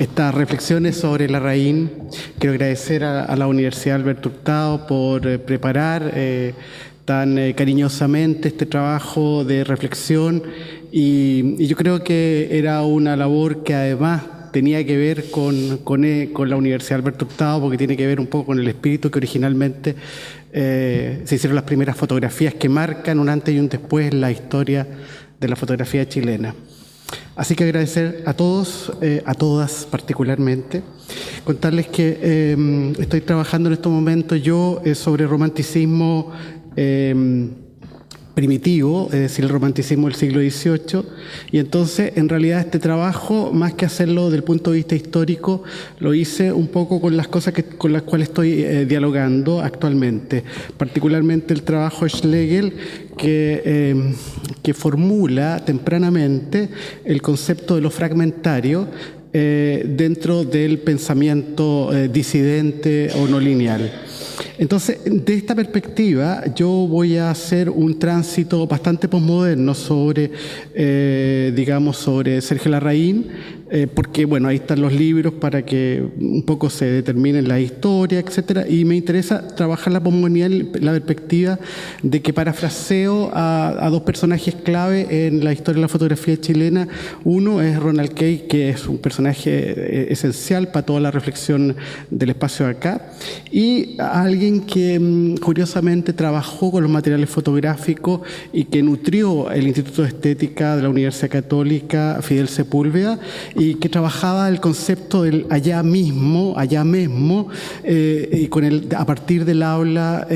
estas reflexiones sobre Larraín. Quiero agradecer a la Universidad Alberto Hurtado por preparar tan cariñosamente este trabajo de reflexión y yo creo que era una labor que además tenía que ver con la Universidad Alberto Hurtado, porque tiene que ver un poco con el espíritu que originalmente se hicieron las primeras fotografías que marcan un antes y un después en la historia de la fotografía chilena. Así que agradecer a todos, a todas particularmente, contarles que estoy trabajando en estos momentos yo sobre romanticismo primitivo, es decir, el romanticismo del siglo XVIII, y entonces en realidad este trabajo, más que hacerlo desde el punto de vista histórico, lo hice un poco con las cosas con las cuales estoy dialogando actualmente, particularmente el trabajo de Schlegel, que formula tempranamente el concepto de lo fragmentario dentro del pensamiento disidente o no lineal. Entonces, de esta perspectiva, yo voy a hacer un tránsito bastante posmoderno sobre Sergio Larraín, porque, bueno, ahí están los libros para que un poco se determinen la historia, etcétera, y me interesa trabajar la posmodernidad en la perspectiva de que parafraseo a dos personajes clave en la historia de la fotografía chilena. Uno es Ronald Kay, que es un personaje esencial para toda la reflexión del espacio de acá, y alguien que curiosamente trabajó con los materiales fotográficos y que nutrió el Instituto de Estética de la Universidad Católica, Fidel Sepúlveda, y que trabajaba el concepto del allá mismo, y a partir del aula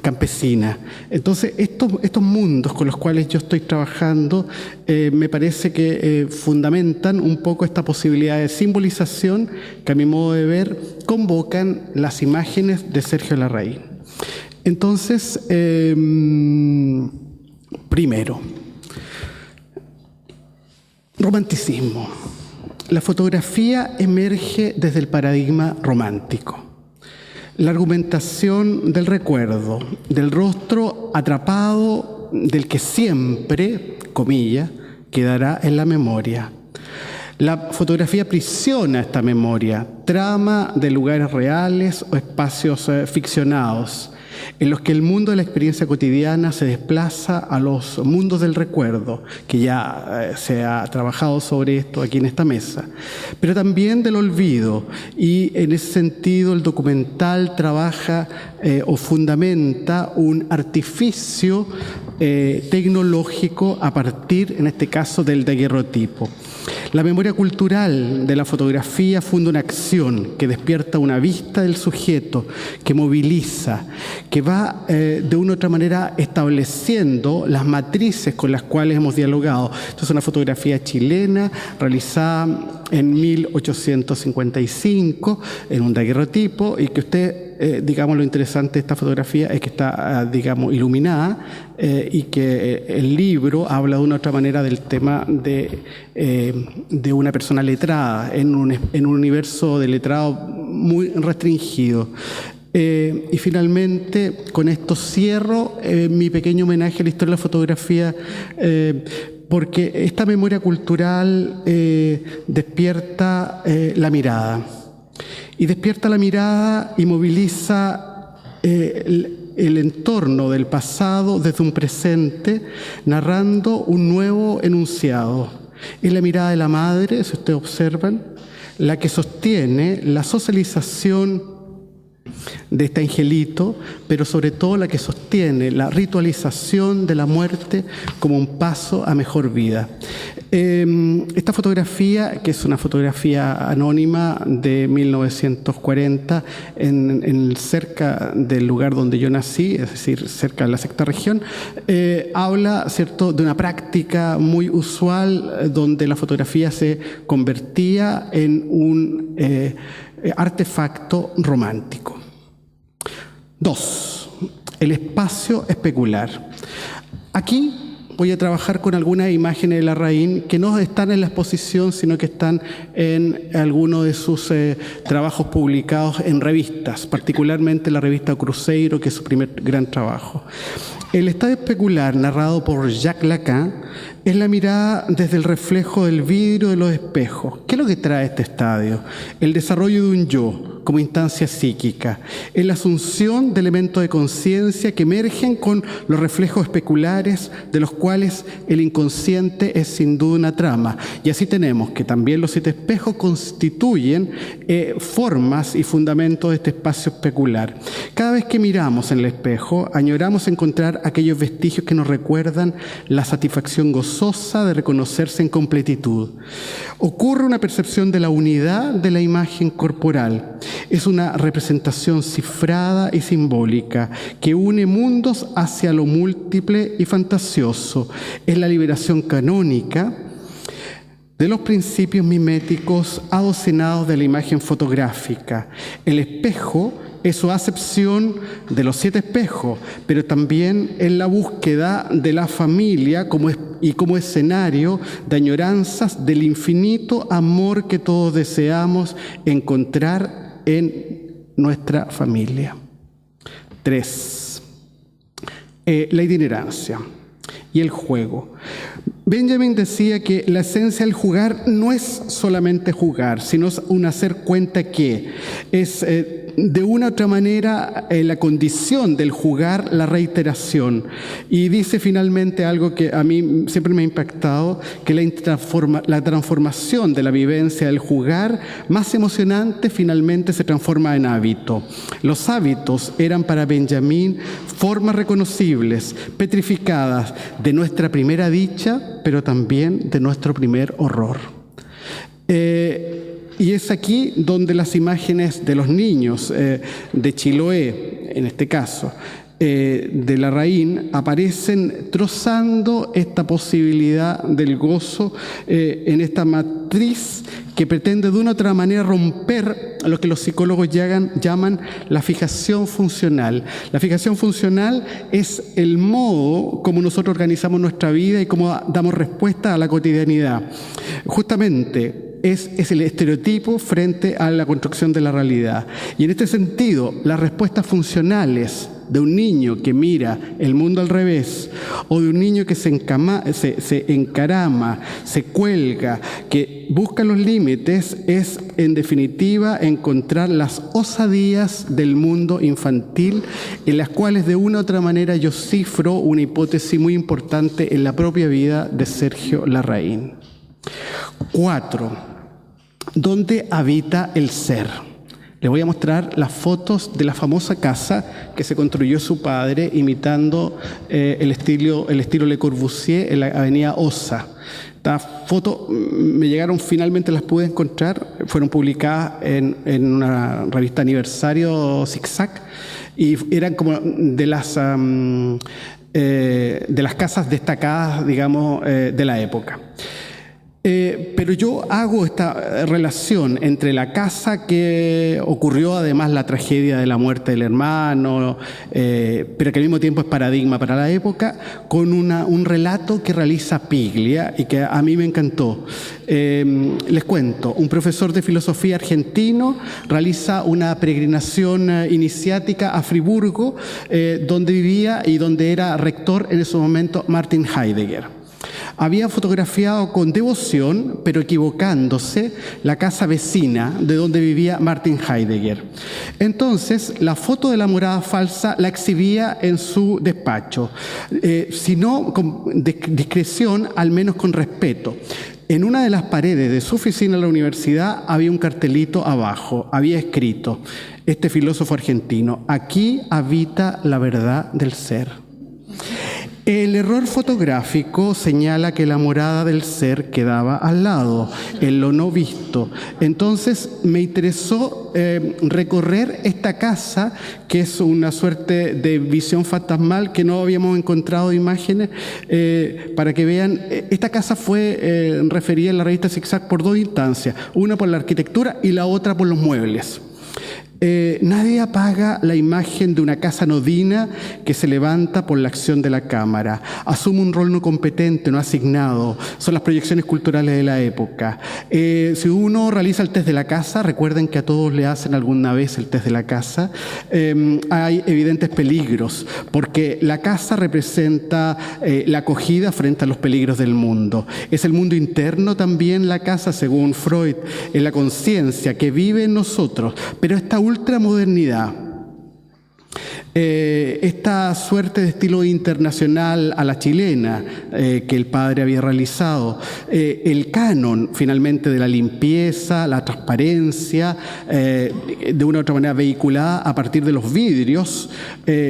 campesina. Entonces, estos mundos con los cuales yo estoy trabajando me parece que fundamentan un poco esta posibilidad de simbolización que, a mi modo de ver, convocan las imágenes de Sergio Larraín. Entonces, primero, romanticismo. La fotografía emerge desde el paradigma romántico. La argumentación del recuerdo, del rostro atrapado, del que siempre, comillas, quedará en la memoria. La fotografía aprisiona esta memoria, trama de lugares reales o espacios ficcionados, en los que el mundo de la experiencia cotidiana se desplaza a los mundos del recuerdo, que ya se ha trabajado sobre esto aquí en esta mesa, pero también del olvido, y en ese sentido el documental trabaja o fundamenta un artificio tecnológico a partir, en este caso, del daguerrotipo. La memoria cultural de la fotografía funda una acción que despierta una vista del sujeto, que moviliza, que va de una u otra manera estableciendo las matrices con las cuales hemos dialogado. Esto es una fotografía chilena realizada en 1855 en un daguerrotipo, y que usted, digamos, lo interesante de esta fotografía es que está, digamos, iluminada, y que el libro habla de una u otra manera del tema de una persona letrada en un universo de letrado muy restringido. Y finalmente, con esto cierro mi pequeño homenaje a la historia de la fotografía, porque esta memoria cultural despierta la mirada. Y despierta la mirada y moviliza el entorno del pasado desde un presente, narrando un nuevo enunciado. Es la mirada de la madre, si ustedes observan, la que sostiene la socialización de este angelito, pero sobre todo la que sostiene la ritualización de la muerte como un paso a mejor vida. Esta fotografía, que es una fotografía anónima de 1940, cerca del lugar donde yo nací, es decir, cerca de la sexta región, habla, ¿cierto?, de una práctica muy usual donde la fotografía se convertía en un artefacto romántico. 2. El espacio especular. Aquí voy a trabajar con algunas imágenes de Larraín que no están en la exposición, sino que están en algunos de sus trabajos publicados en revistas, particularmente la revista Cruzeiro, que es su primer gran trabajo. El estadio especular, narrado por Jacques Lacan, es la mirada desde el reflejo del vidrio de los espejos. ¿Qué es lo que trae este estadio? El desarrollo de un yo como instancia psíquica, es la asunción de elementos de conciencia que emergen con los reflejos especulares, de los cuales el inconsciente es sin duda una trama. Y así tenemos que también los 7 espejos constituyen formas y fundamentos de este espacio especular. Cada vez que miramos en el espejo, añoramos encontrar aquellos vestigios que nos recuerdan la satisfacción gozosa de reconocerse en completitud. Ocurre una percepción de la unidad de la imagen corporal. Es una representación cifrada y simbólica que une mundos hacia lo múltiple y fantasioso. Es la liberación canónica de los principios miméticos adocinados de la imagen fotográfica. El espejo es su acepción de los 7 espejos, pero también es la búsqueda de la familia como escenario de añoranzas del infinito amor que todos deseamos encontrar en nuestra familia. 3. La itinerancia y el juego. Benjamin decía que la esencia del jugar no es solamente jugar, sino un hacer cuenta que es de una u otra manera la condición del jugar, la reiteración. Y dice finalmente algo que a mí siempre me ha impactado, que la transformación de la vivencia del jugar más emocionante finalmente se transforma en hábito. Los hábitos eran para Benjamin formas reconocibles, petrificadas de nuestra primera dicha, pero también de nuestro primer horror. Y es aquí donde las imágenes de los niños de Chiloé, en este caso, de Larraín, aparecen trozando esta posibilidad del gozo en esta matriz que pretende de una u otra manera romper lo que los psicólogos llaman la fijación funcional. La fijación funcional es el modo como nosotros organizamos nuestra vida y cómo damos respuesta a la cotidianidad. Justamente es el estereotipo frente a la construcción de la realidad. Y en este sentido, las respuestas funcionales de un niño que mira el mundo al revés, o de un niño que se encarama, se cuelga, que busca los límites, es en definitiva encontrar las osadías del mundo infantil, en las cuales de una u otra manera yo cifro una hipótesis muy importante en la propia vida de Sergio Larraín. 4. ¿Dónde habita el ser? Les voy a mostrar las fotos de la famosa casa que se construyó su padre imitando el estilo Le Corbusier en la avenida Osa. Estas fotos me llegaron, finalmente las pude encontrar, fueron publicadas en una revista aniversario Zigzag y eran como de las casas destacadas, digamos, de la época. Pero yo hago esta relación entre la casa que ocurrió, además la tragedia de la muerte del hermano, pero que al mismo tiempo es paradigma para la época, con un relato que realiza Piglia y que a mí me encantó. Les cuento, un profesor de filosofía argentino realiza una peregrinación iniciática a Friburgo, donde vivía y donde era rector en ese momento Martin Heidegger. Había fotografiado con devoción, pero equivocándose, la casa vecina de donde vivía Martin Heidegger. Entonces, la foto de la morada falsa la exhibía en su despacho, si no con discreción, al menos con respeto. En una de las paredes de su oficina en la universidad había un cartelito abajo, había escrito, este filósofo argentino, aquí habita la verdad del ser. El error fotográfico señala que la morada del ser quedaba al lado, en lo no visto. Entonces me interesó recorrer esta casa, que es una suerte de visión fantasmal que no habíamos encontrado imágenes, para que vean. Esta casa fue referida en la revista Zigzag por 2 instancias, una por la arquitectura y la otra por los muebles. Nadie apaga la imagen de una casa anodina que se levanta por la acción de la cámara. Asume un rol no competente, no asignado. Son las proyecciones culturales de la época. Si uno realiza el test de la casa, recuerden que a todos le hacen alguna vez el test de la casa, hay evidentes peligros, porque la casa representa la acogida frente a los peligros del mundo. Es el mundo interno también la casa, según Freud, en la conciencia que vive en nosotros, pero esta ultramodernidad, esta suerte de estilo internacional a la chilena que el padre había realizado, el canon finalmente de la limpieza, la transparencia, de una u otra manera vehiculada a partir de los vidrios,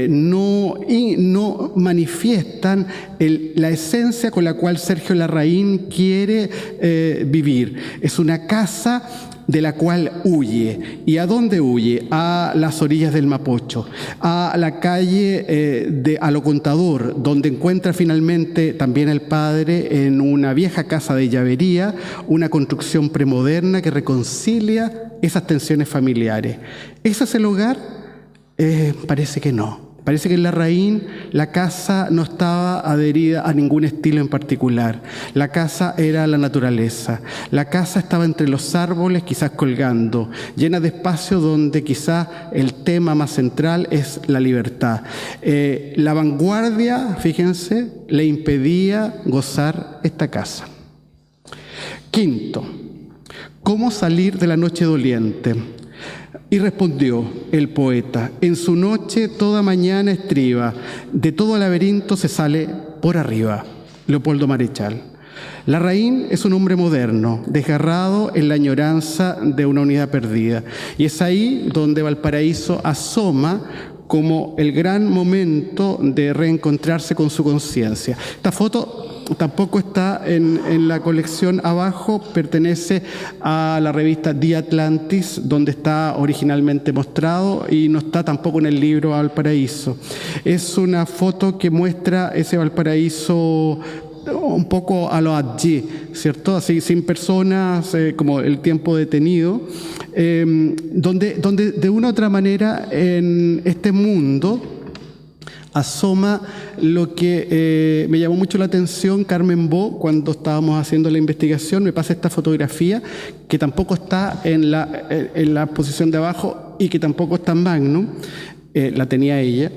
no manifiestan la esencia con la cual Sergio Larraín quiere vivir. Es una casa de la cual huye. ¿Y a dónde huye? A las orillas del Mapocho, a la calle de Alo Contador, donde encuentra finalmente también el padre en una vieja casa de llavería, una construcción premoderna que reconcilia esas tensiones familiares. ¿Ese es el hogar? Parece que no. Parece que en Larraín la casa no estaba adherida a ningún estilo en particular. La casa era la naturaleza. La casa estaba entre los árboles, quizás colgando, llena de espacio donde quizás el tema más central es la libertad. La vanguardia, fíjense, le impedía gozar esta casa. 5. ¿Cómo salir de la noche doliente? Y respondió el poeta, en su noche toda mañana estriba, de todo laberinto se sale por arriba. Leopoldo Marechal. Larraín es un hombre moderno, desgarrado en la añoranza de una unidad perdida. Y es ahí donde Valparaíso asoma como el gran momento de reencontrarse con su conciencia. Esta foto tampoco está en la colección abajo, pertenece a la revista The Atlantis, donde está originalmente mostrado, y no está tampoco en el libro Valparaíso. Es una foto que muestra ese Valparaíso un poco a lo allí, ¿cierto? Así, sin personas, como el tiempo detenido, donde de una u otra manera en este mundo asoma lo que me llamó mucho la atención Carmen Bo cuando estábamos haciendo la investigación. Me pasa esta fotografía que tampoco está en la posición de abajo y que tampoco está en Magnum. la tenía ella,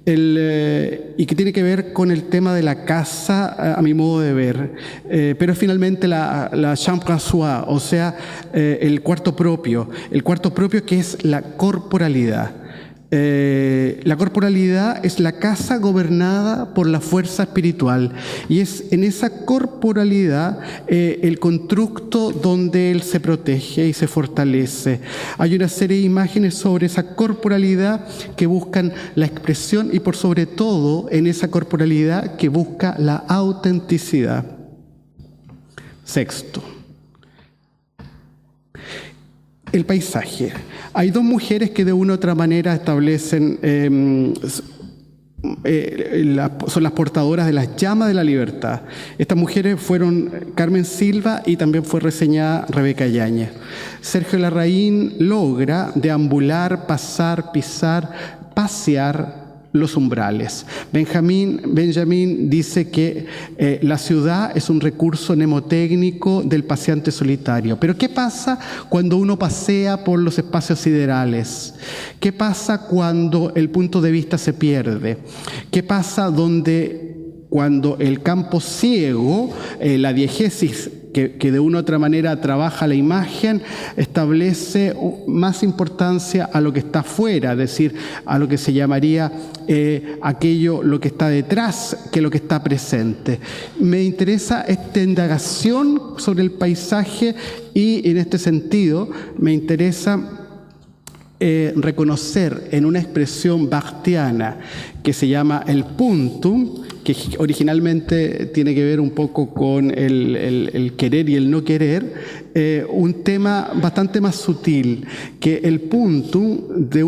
y que tiene que ver con el tema de la casa, a mi modo de ver, pero finalmente la chambre à soi, o sea, el cuarto propio que es la corporalidad. La corporalidad es la casa gobernada por la fuerza espiritual, y es en esa corporalidad el constructo donde él se protege y se fortalece. Hay una serie de imágenes sobre esa corporalidad que buscan la expresión y por sobre todo en esa corporalidad que busca la autenticidad. Sexto, el paisaje. Hay dos mujeres que de una u otra manera establecen, son las portadoras de las llamas de la libertad. Estas mujeres fueron Carmen Silva y también fue reseñada Rebeca Yáñez. Sergio Larraín logra deambular, pasar, pisar, pasear los umbrales. Benjamin dice que la ciudad es un recurso mnemotécnico del paseante solitario. Pero ¿qué pasa cuando uno pasea por los espacios siderales? ¿Qué pasa cuando el punto de vista se pierde? ¿Qué pasa cuando el campo ciego, la diegesis que de una u otra manera trabaja la imagen, establece más importancia a lo que está afuera, es decir, a lo que se llamaría lo que está detrás, que lo que está presente? Me interesa esta indagación sobre el paisaje y en este sentido me interesa reconocer en una expresión bachtiana que se llama el puntum, que originalmente tiene que ver un poco con el querer y el no querer, un tema bastante más sutil, que el puntum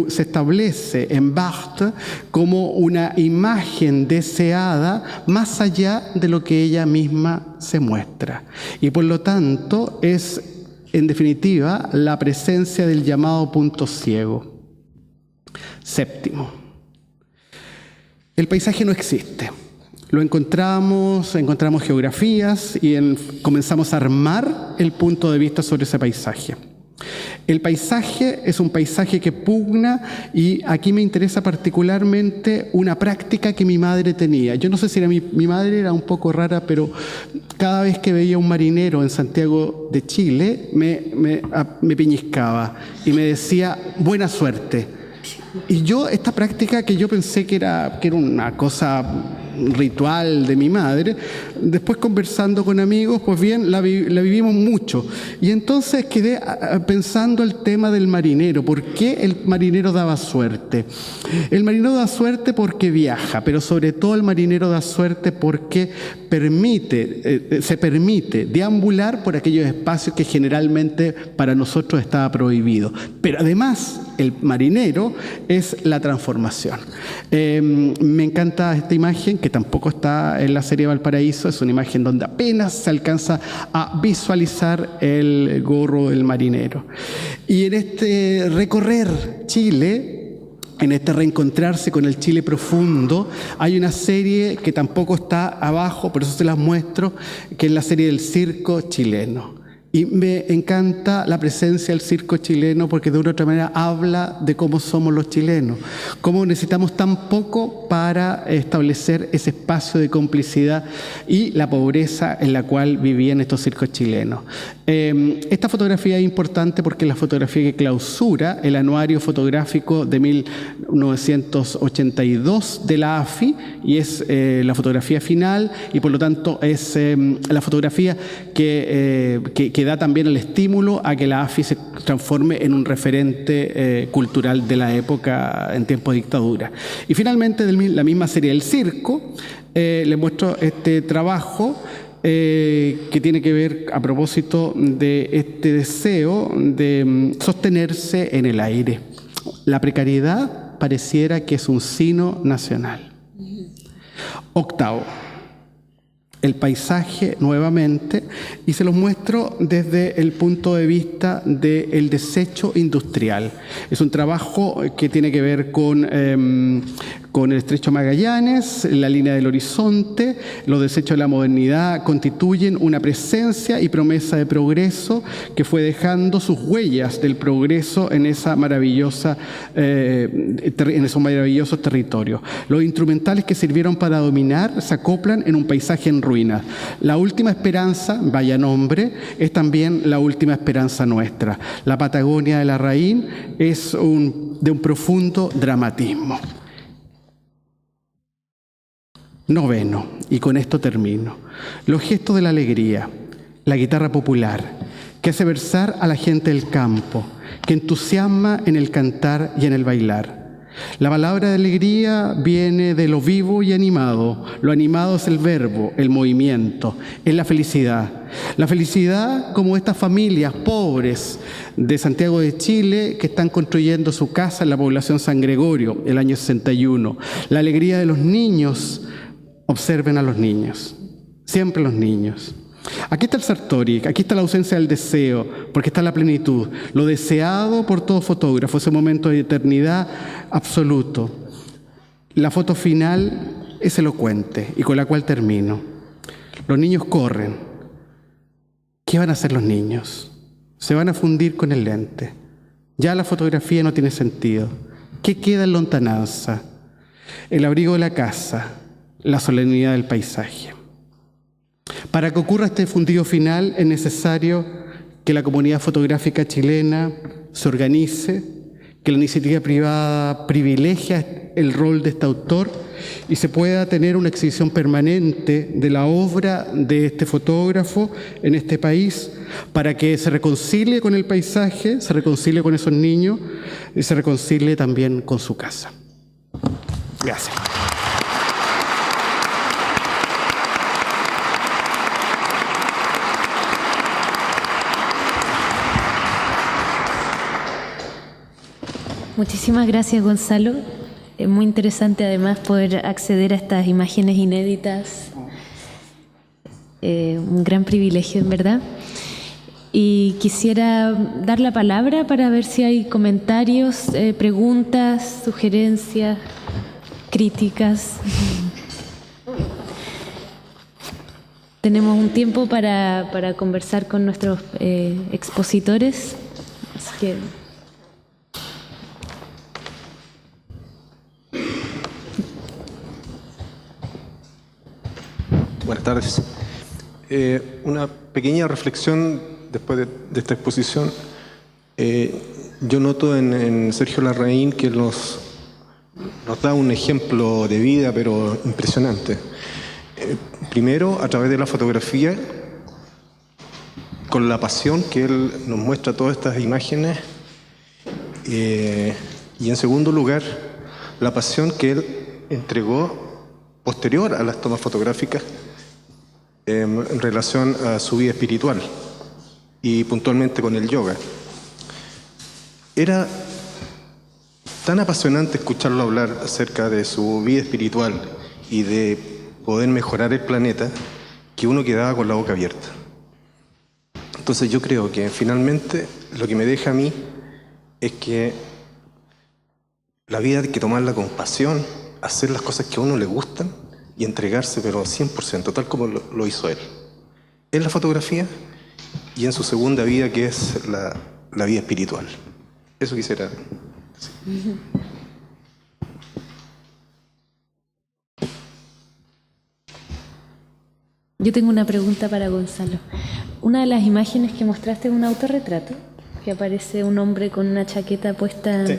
se establece en Barthes como una imagen deseada más allá de lo que ella misma se muestra. Y por lo tanto es, en definitiva, la presencia del llamado punto ciego. Séptimo, el paisaje no existe. Lo encontramos geografías y comenzamos a armar el punto de vista sobre ese paisaje. El paisaje es un paisaje que pugna, y aquí me interesa particularmente una práctica que mi madre tenía. Yo no sé si mi madre era un poco rara, pero cada vez que veía un marinero en Santiago de Chile me peñiscaba y me decía buena suerte. Y yo, esta práctica que yo pensé que era una cosa ritual de mi madre, después conversando con amigos, pues bien, la vivimos mucho. Y entonces quedé pensando el tema del marinero. ¿Por qué el marinero daba suerte? El marinero da suerte porque viaja, pero sobre todo el marinero da suerte porque se permite deambular por aquellos espacios que generalmente para nosotros estaba prohibido. Pero además, el marinero es la transformación. Me encanta esta imagen, que tampoco está en la serie Valparaíso. Es una imagen donde apenas se alcanza a visualizar el gorro del marinero. Y en este recorrer Chile, en este reencontrarse con el Chile profundo, hay una serie que tampoco está abajo, por eso se las muestro, que es la serie del circo chileno. Y me encanta la presencia del circo chileno porque de una u otra manera habla de cómo somos los chilenos, cómo necesitamos tan poco para establecer ese espacio de complicidad y la pobreza en la cual vivían estos circos chilenos. Esta fotografía es importante porque es la fotografía que clausura el anuario fotográfico de 1982 de la AFI, y es la fotografía final, y por lo tanto es la fotografía que da también el estímulo a que la AFI se transforme en un referente cultural de la época en tiempos de dictadura. Y finalmente, de la misma serie del circo, les muestro este trabajo que tiene que ver a propósito de este deseo de sostenerse en el aire. La precariedad pareciera que es un sino nacional. Octavo, el paisaje nuevamente, y se los muestro desde el punto de vista del desecho industrial. Es un trabajo que tiene que ver con el Estrecho Magallanes, la línea del horizonte. Los desechos de la modernidad constituyen una presencia y promesa de progreso que fue dejando sus huellas del progreso en esos maravillosos territorios. Los instrumentales que sirvieron para dominar se acoplan en un paisaje en ruinas. La última esperanza, vaya nombre, es también la última esperanza nuestra. La Patagonia de Larraín es de un profundo dramatismo. Noveno, y con esto termino. Los gestos de la alegría, la guitarra popular, que hace versar a la gente del campo, que entusiasma en el cantar y en el bailar. La palabra de alegría viene de lo vivo y animado. Lo animado es el verbo, el movimiento, es la felicidad. La felicidad como estas familias pobres de Santiago de Chile que están construyendo su casa en la población San Gregorio, el año 61. La alegría de los niños. Observen a los niños, siempre los niños. Aquí está el Sartori, aquí está la ausencia del deseo, porque está la plenitud, lo deseado por todo fotógrafo, ese momento de eternidad absoluto. La foto final es elocuente y con la cual termino. Los niños corren. ¿Qué van a hacer los niños? Se van a fundir con el lente. Ya la fotografía no tiene sentido. ¿Qué queda en lontananza? El abrigo de la casa, la solemnidad del paisaje. Para que ocurra este fundido final es necesario que la comunidad fotográfica chilena se organice, que la iniciativa privada privilegie el rol de este autor y se pueda tener una exhibición permanente de la obra de este fotógrafo en este país para que se reconcilie con el paisaje, se reconcilie con esos niños y se reconcilie también con su casa. Gracias. Muchísimas gracias, Gonzalo. Es muy interesante además poder acceder a estas imágenes inéditas. Un gran privilegio, en verdad. Y quisiera dar la palabra para ver si hay comentarios, preguntas, sugerencias, críticas. Tenemos un tiempo para conversar con nuestros expositores. Así que... Buenas tardes. Una pequeña reflexión después de esta exposición. Yo noto en Sergio Larraín que nos da un ejemplo de vida, pero impresionante. Primero, a través de la fotografía, con la pasión que él nos muestra todas estas imágenes. Y en segundo lugar, la pasión que él entregó posterior a las tomas fotográficas en relación a su vida espiritual y puntualmente con el yoga. Era tan apasionante escucharlo hablar acerca de su vida espiritual y de poder mejorar el planeta que uno quedaba con la boca abierta. Entonces yo creo que finalmente lo que me deja a mí es que la vida hay que tomarla con pasión, hacer las cosas que a uno le gustan y entregarse, pero 100%, tal como lo hizo él. En la fotografía y en su segunda vida, que es la vida espiritual. Eso quisiera decir. Yo tengo una pregunta para Gonzalo. Una de las imágenes que mostraste es un autorretrato, que aparece un hombre con una chaqueta puesta... Sí.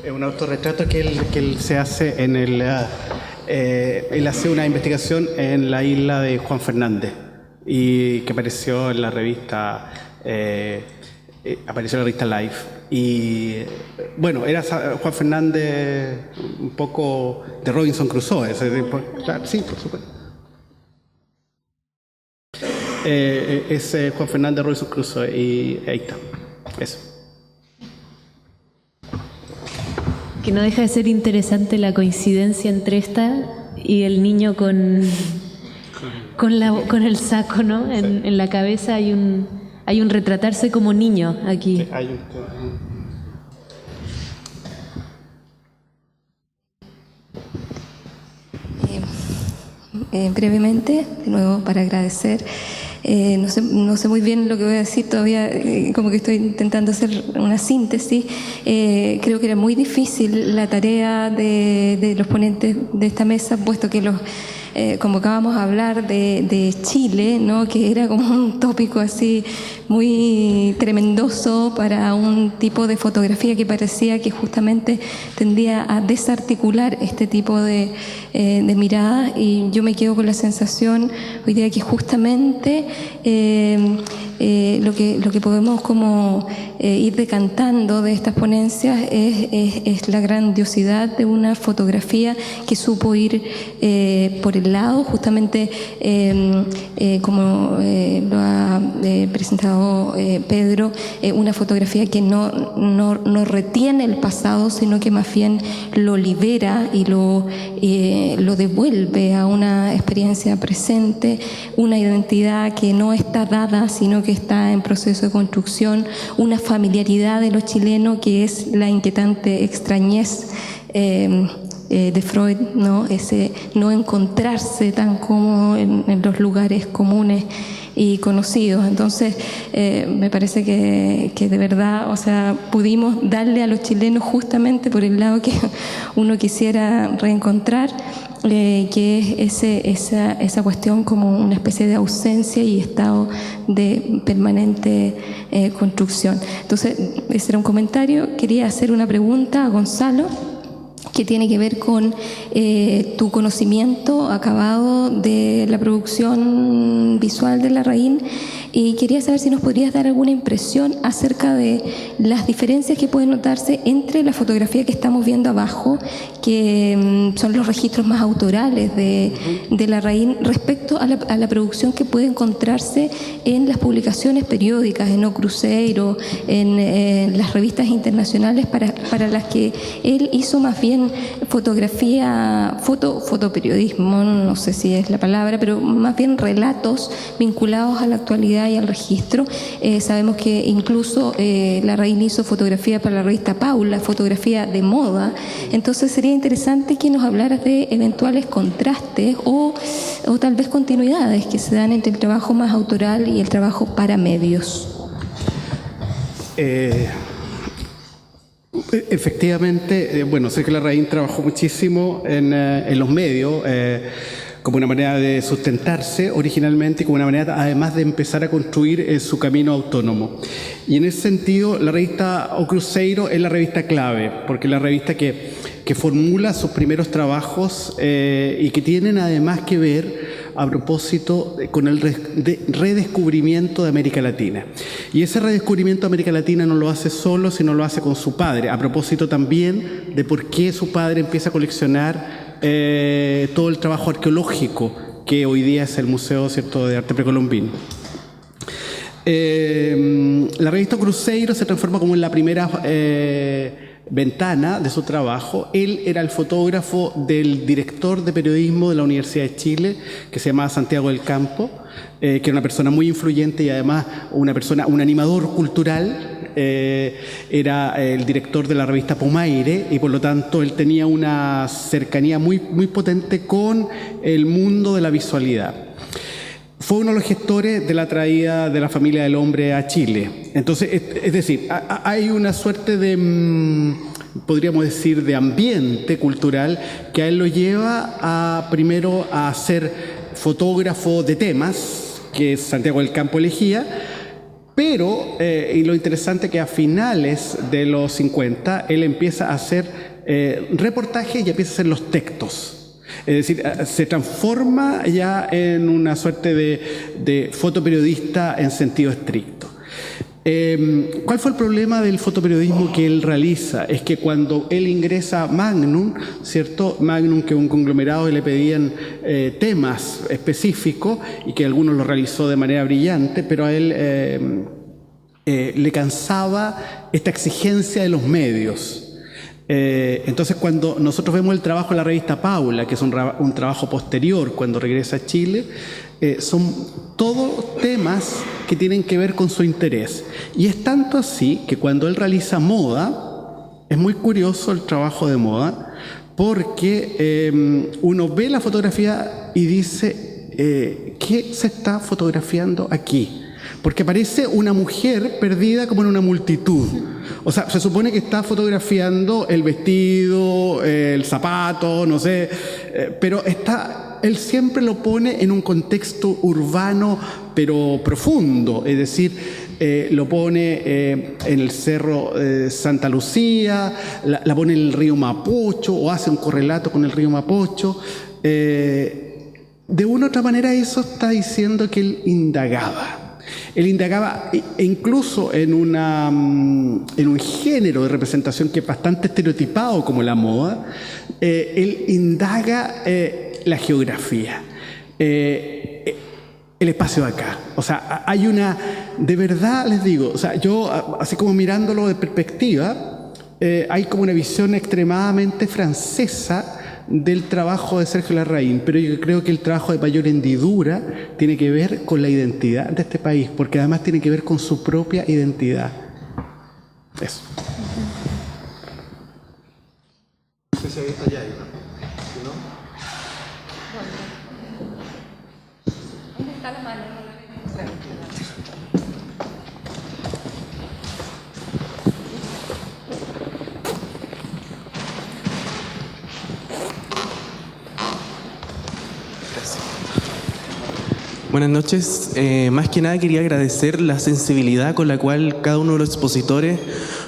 Es un autorretrato que él se hace en el... él hace una investigación en la isla de Juan Fernández y que apareció en la revista Life. Y bueno, era Juan Fernández un poco de Robinson Crusoe. Claro, sí, por supuesto. Es Juan Fernández Robinson Crusoe y ahí está. Eso. Que no deja de ser interesante la coincidencia entre esta y el niño con con el saco, ¿no? En la cabeza hay un retratarse como niño aquí. Sí, hay un... Brevemente, de nuevo para agradecer. No sé muy bien lo que voy a decir todavía, como que estoy intentando hacer una síntesis. Creo que era muy difícil la tarea de los ponentes de esta mesa, puesto que los convocábamos a hablar de Chile, ¿no? Que era como un tópico así muy tremendoso para un tipo de fotografía que parecía que justamente tendía a desarticular este tipo de miradas, y yo me quedo con la sensación hoy día que justamente lo que podemos como ir decantando de estas ponencias es la grandiosidad de una fotografía que supo ir por el lado, justamente como lo ha presentado Pedro, una fotografía que no retiene el pasado, sino que más bien lo libera y lo devuelve a una experiencia presente, una identidad que no está dada, sino que está en proceso de construcción, una familiaridad de los chilenos que es la inquietante extrañez de Freud, ¿no? Ese no encontrarse tan cómodo en los lugares comunes y conocidos. Entonces, me parece que de verdad, o sea, pudimos darle a los chilenos justamente por el lado que uno quisiera reencontrar, que es esa cuestión como una especie de ausencia y estado de permanente construcción. Entonces, ese era un comentario. Quería hacer una pregunta a Gonzalo, que tiene que ver con tu conocimiento acabado de la producción visual de Larraín, y quería saber si nos podrías dar alguna impresión acerca de las diferencias que pueden notarse entre la fotografía que estamos viendo abajo, que son los registros más autorales de Larraín, respecto a la producción que puede encontrarse en las publicaciones periódicas, en O Cruzeiro, en las revistas internacionales para las que él hizo más bien fotografía, fotoperiodismo, no sé si es la palabra, pero más bien relatos vinculados a la actualidad y al registro. Sabemos que incluso Larraín hizo fotografía para la revista Paula, fotografía de moda. Entonces sería interesante que nos hablaras de eventuales contrastes o tal vez continuidades que se dan entre el trabajo más autoral y el trabajo para medios. Efectivamente, bueno, sé que Larraín trabajó muchísimo en los medios, como una manera de sustentarse originalmente y como una manera además de empezar a construir su camino autónomo. Y en ese sentido, la revista O Cruzeiro es la revista clave, porque es la revista que formula sus primeros trabajos y que tienen además que ver a propósito con el redescubrimiento de América Latina. Y ese redescubrimiento de América Latina no lo hace solo, sino lo hace con su padre, a propósito también de por qué su padre empieza a coleccionar todo el trabajo arqueológico que hoy día es el Museo, ¿cierto?, de Arte Precolombino. La revista Cruzeiro se transforma como en la primera ventana de su trabajo. Él era el fotógrafo del director de periodismo de la Universidad de Chile, que se llamaba Santiago del Campo, que era una persona muy influyente y además un animador cultural. Era el director de la revista Pomaire y por lo tanto él tenía una cercanía muy, muy potente con el mundo de la visualidad. Fue uno de los gestores de la traída de la familia del hombre a Chile. Entonces, es decir, hay una suerte de, podríamos decir, de ambiente cultural que a él lo lleva primero a ser fotógrafo de temas, que Santiago del Campo elegía, pero, y lo interesante es que a finales de los 50, él empieza a hacer reportajes y empieza a hacer los textos. Es decir, se transforma ya en una suerte de fotoperiodista en sentido estricto. ¿Cuál fue el problema del fotoperiodismo que él realiza? Es que cuando él ingresa a Magnum, ¿cierto? Magnum, que es un conglomerado, y le pedían temas específicos y que algunos lo realizó de manera brillante, pero a él le cansaba esta exigencia de los medios. Entonces, cuando nosotros vemos el trabajo de la revista Paula, que es un trabajo posterior cuando regresa a Chile, son todos temas que tienen que ver con su interés. Y es tanto así que cuando él realiza moda, es muy curioso el trabajo de moda, porque uno ve la fotografía y dice, ¿qué se está fotografiando aquí? Porque aparece una mujer perdida como en una multitud. O sea, se supone que está fotografiando el vestido, el zapato, no sé, pero él siempre lo pone en un contexto urbano, pero profundo, es decir, lo pone en el cerro Santa Lucía, la pone en el río Mapocho, o hace un correlato con el río Mapocho. De una u otra manera eso está diciendo que él indagaba. Él indagaba incluso en un género de representación que es bastante estereotipado como la moda. Él indaga la geografía, el espacio de acá. O sea, hay una... De verdad les digo, o sea, yo así como mirándolo de perspectiva, hay como una visión extremadamente francesa del trabajo de Sergio Larraín, pero yo creo que el trabajo de mayor hendidura tiene que ver con la identidad de este país, porque además tiene que ver con su propia identidad. Eso. No sé si allá hay una. ¿Sí, no? ¿Dónde está la mano? Buenas noches. Más que nada quería agradecer la sensibilidad con la cual cada uno de los expositores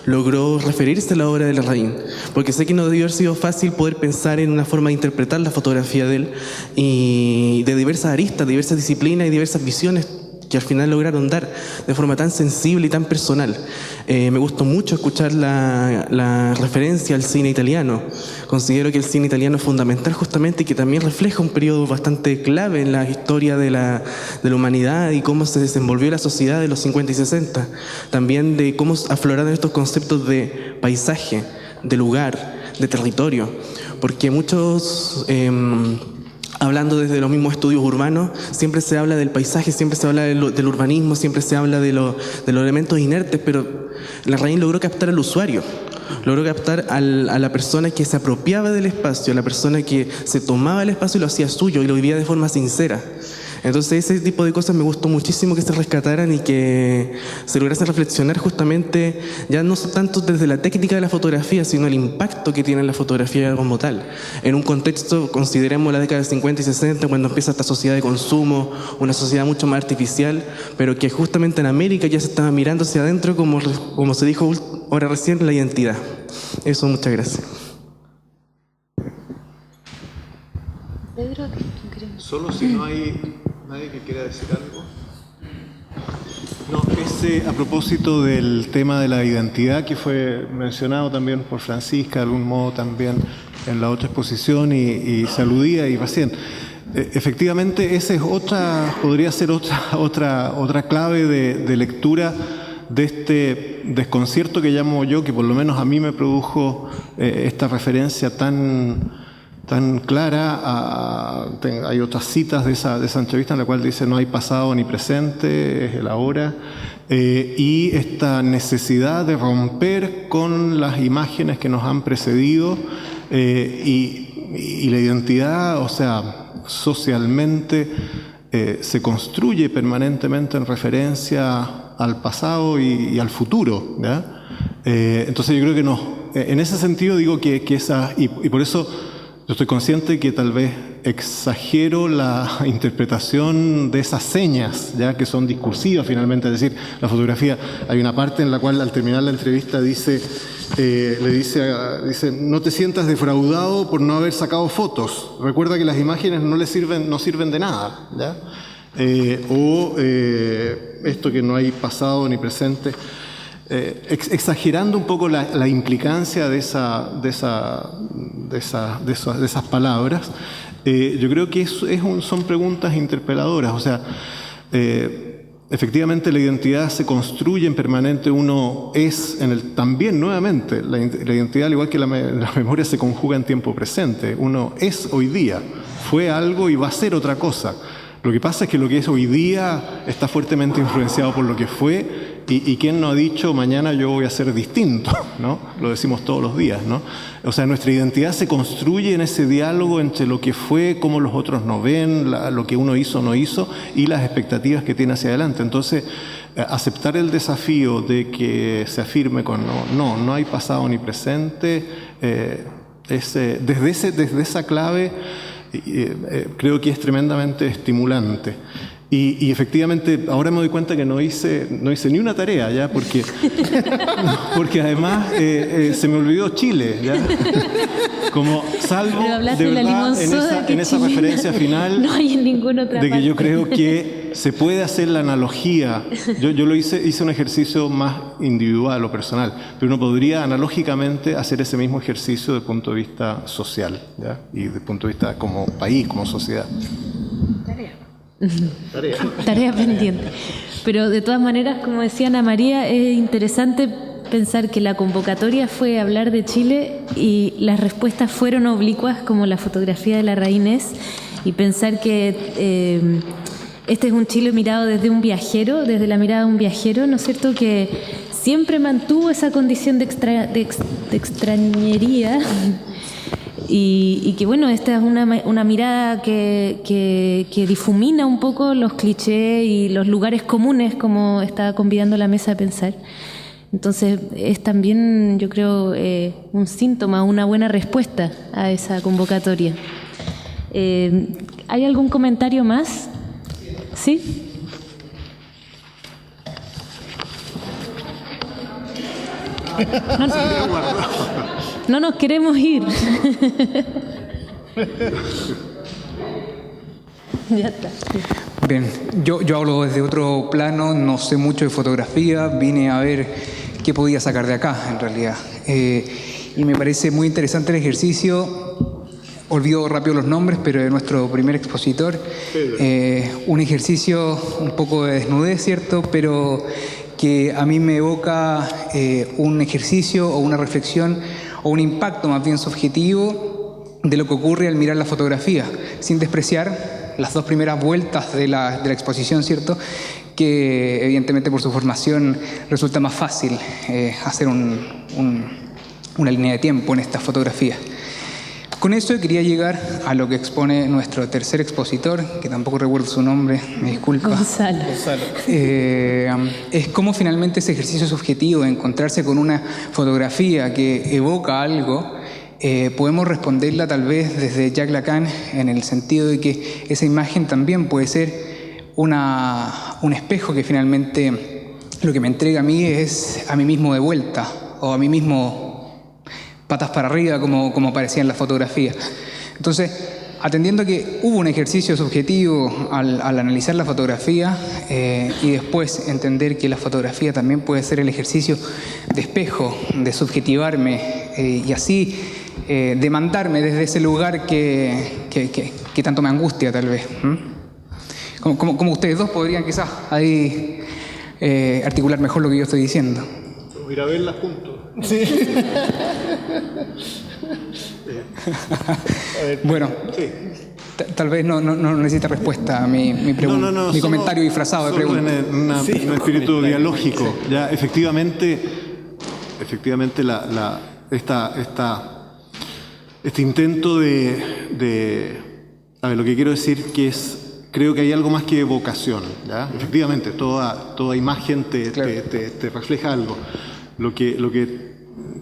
logró referirse a la obra de Larraín, porque sé que no debió haber sido fácil poder pensar en una forma de interpretar la fotografía de él y de diversas aristas, diversas disciplinas y diversas visiones que al final lograron dar de forma tan sensible y tan personal. Me gustó mucho escuchar la referencia al cine italiano. Considero que el cine italiano es fundamental justamente y que también refleja un periodo bastante clave en la historia de la humanidad y cómo se desenvolvió la sociedad de los 50 y 60. También de cómo afloraron estos conceptos de paisaje, de lugar, de territorio. Porque muchos... hablando desde los mismos estudios urbanos, siempre se habla del paisaje, siempre se habla del urbanismo, siempre se habla de los elementos inertes, pero Larraín logró captar al usuario, logró captar a la persona que se apropiaba del espacio, a la persona que se tomaba el espacio y lo hacía suyo y lo vivía de forma sincera. Entonces ese tipo de cosas me gustó muchísimo que se rescataran y que se lograse reflexionar justamente, ya no tanto desde la técnica de la fotografía, sino el impacto que tiene la fotografía como tal. En un contexto, consideremos la década de 50 y 60, cuando empieza esta sociedad de consumo, una sociedad mucho más artificial, pero que justamente en América ya se estaba mirando hacia adentro, como se dijo ahora recién, la identidad. Eso, muchas gracias. Pedro, Solo si no hay nadie que quiera decir algo. No, a propósito del tema de la identidad que fue mencionado también por Francisca, de algún modo también en la otra exposición y se aludía y recién. Efectivamente, esa es podría ser otra clave de lectura de este desconcierto que llamo yo, que por lo menos a mí me produjo esta referencia tan clara. Hay otras citas de esa entrevista en la cual dice no hay pasado ni presente, es el ahora, y esta necesidad de romper con las imágenes que nos han precedido y la identidad, o sea, socialmente se construye permanentemente en referencia al pasado y al futuro, ¿ya? Entonces yo creo que no, en ese sentido digo que esa, y por eso yo estoy consciente que tal vez exagero la interpretación de esas señas, ya que son discursivas finalmente, es decir, la fotografía, hay una parte en la cual al terminar la entrevista dice, no te sientas defraudado por no haber sacado fotos, recuerda que las imágenes no sirven de nada, ¿ya? Esto que no hay pasado ni presente. Exagerando un poco la implicancia de esas palabras, yo creo que son preguntas interpeladoras. O sea, efectivamente la identidad se construye en permanente, uno es también nuevamente, la identidad al igual que la memoria se conjuga en tiempo presente, uno es hoy día, fue algo y va a ser otra cosa. Lo que pasa es que lo que es hoy día está fuertemente influenciado por lo que fue y quién no ha dicho mañana yo voy a ser distinto, ¿no? Lo decimos todos los días, ¿no? O sea, nuestra identidad se construye en ese diálogo entre lo que fue, cómo los otros nos ven, lo que uno hizo o no hizo y las expectativas que tiene hacia adelante. Entonces, aceptar el desafío de que se afirme con no hay pasado ni presente, desde esa clave creo que es tremendamente estimulante. Y efectivamente ahora me doy cuenta que no hice ni una tarea ya porque además se me olvidó Chile ya, como salvo de verdad en esa referencia final no hay en ninguna otra de que parte. yo creo que se puede hacer la analogía. Yo lo hice un ejercicio más individual o personal, pero uno podría analógicamente hacer ese mismo ejercicio desde el punto de vista social, ¿ya? Y desde el punto de vista como país, como sociedad. Tarea pendiente. Pero de todas maneras, como decía Ana María, es interesante pensar que la convocatoria fue hablar de Chile y las respuestas fueron oblicuas, como la fotografía de Larraín es, y pensar que este es un Chile mirado desde un viajero, desde la mirada de un viajero, ¿no es cierto?, que siempre mantuvo esa condición de extrañería. Y que bueno, esta es una mirada que difumina un poco los clichés y los lugares comunes, como estaba convidando la mesa a pensar. Entonces es también, yo creo, un síntoma, una buena respuesta a esa convocatoria. ¿Hay algún comentario más? ¿Sí? No nos queremos ir. Ya está. Bien, yo hablo desde otro plano, no sé mucho de fotografía, vine a ver qué podía sacar de acá, en realidad. Y me parece muy interesante el ejercicio. Olvido rápido los nombres, pero de nuestro primer expositor. Un ejercicio un poco de desnudez, ¿cierto? Pero que a mí me evoca un ejercicio o una reflexión o un impacto más bien subjetivo de lo que ocurre al mirar la fotografía, sin despreciar las dos primeras vueltas de la exposición, ¿cierto? Que evidentemente por su formación resulta más fácil hacer una línea de tiempo en esta fotografía. Con eso quería llegar a lo que expone nuestro tercer expositor, que tampoco recuerdo su nombre, me disculpa. Gonzalo. Es cómo finalmente ese ejercicio subjetivo de encontrarse con una fotografía que evoca algo, podemos responderla tal vez desde Jacques Lacan, en el sentido de que esa imagen también puede ser un espejo que finalmente lo que me entrega a mí es a mí mismo de vuelta, o a mí mismo patas para arriba, como aparecía en la fotografía. Entonces, atendiendo a que hubo un ejercicio subjetivo al analizar la fotografía y después entender que la fotografía también puede ser el ejercicio de espejo, de subjetivarme y así demandarme desde ese lugar que tanto me angustia tal vez. Como ustedes dos podrían quizás ahí articular mejor lo que yo estoy diciendo. Ir a verla juntos. Sí. Bueno, sí. Tal vez no necesita respuesta a mi pregunta, mi comentario disfrazado de pregunta. En un espíritu dialógico. Ya, efectivamente este intento de a ver, lo que quiero decir que es, creo que hay algo más que vocación, ¿ya? Efectivamente, toda imagen te refleja algo. Lo que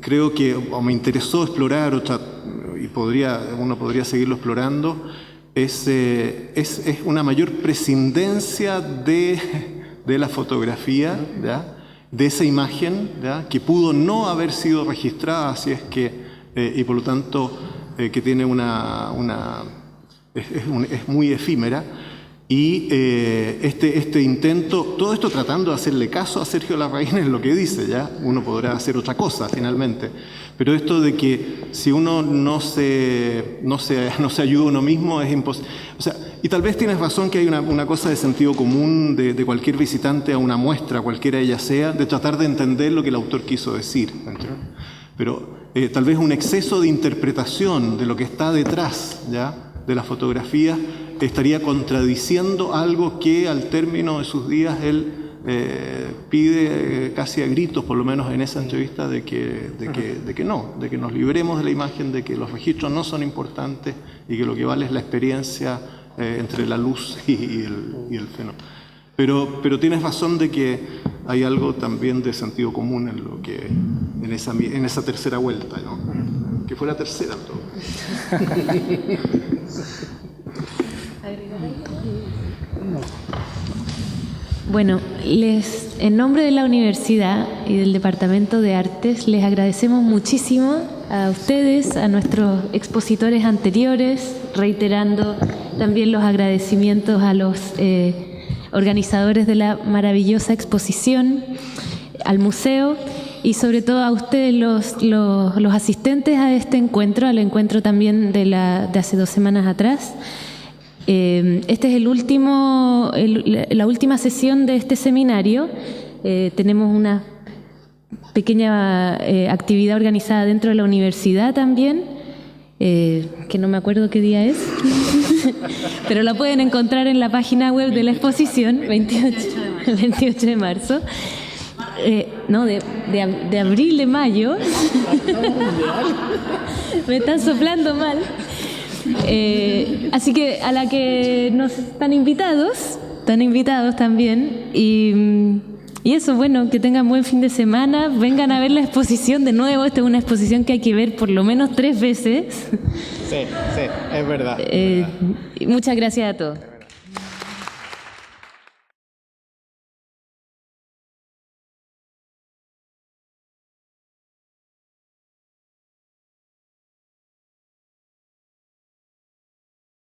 creo que me interesó explorar, y uno podría seguirlo explorando, es una mayor prescindencia de la fotografía, ¿ya? De esa imagen, ¿ya? Que pudo no haber sido registrada, así es que, y por lo tanto que tiene es muy efímera, Y este intento, todo esto tratando de hacerle caso a Sergio Larraín en lo que dice, ¿ya? Uno podrá hacer otra cosa finalmente, pero esto de que si uno no se ayuda a uno mismo es imposible. O sea, y tal vez tienes razón que hay una cosa de sentido común de cualquier visitante a una muestra, cualquiera ella sea, de tratar de entender lo que el autor quiso decir, ¿entiendes? Pero tal vez un exceso de interpretación de lo que está detrás, ¿ya?, de la fotografía estaría contradiciendo algo que al término de sus días él pide casi a gritos, por lo menos en esa entrevista, de que nos libremos de la imagen, de que los registros no son importantes y que lo que vale es la experiencia entre la luz y el fenómeno. Pero tienes razón de que hay algo también de sentido común en esa tercera vuelta, ¿no? Que fue la tercera en todo. Bueno, en nombre de la universidad y del Departamento de Artes, les agradecemos muchísimo a ustedes, a nuestros expositores anteriores, reiterando también los agradecimientos a los organizadores de la maravillosa exposición, al museo y sobre todo a ustedes los asistentes a este encuentro, al encuentro también de hace 2 semanas atrás. Este es la última sesión de este seminario. Tenemos una pequeña actividad organizada dentro de la universidad también, que no me acuerdo qué día es, pero la pueden encontrar en la página web de la exposición, 28 de marzo. No, de abril, de mayo. Me están soplando mal. Así que a la que nos están invitados también. Y eso, bueno, que tengan buen fin de semana. Vengan a ver la exposición de nuevo. Esta es una exposición que hay que ver por lo menos 3 veces. Sí, es verdad. Muchas gracias a todos.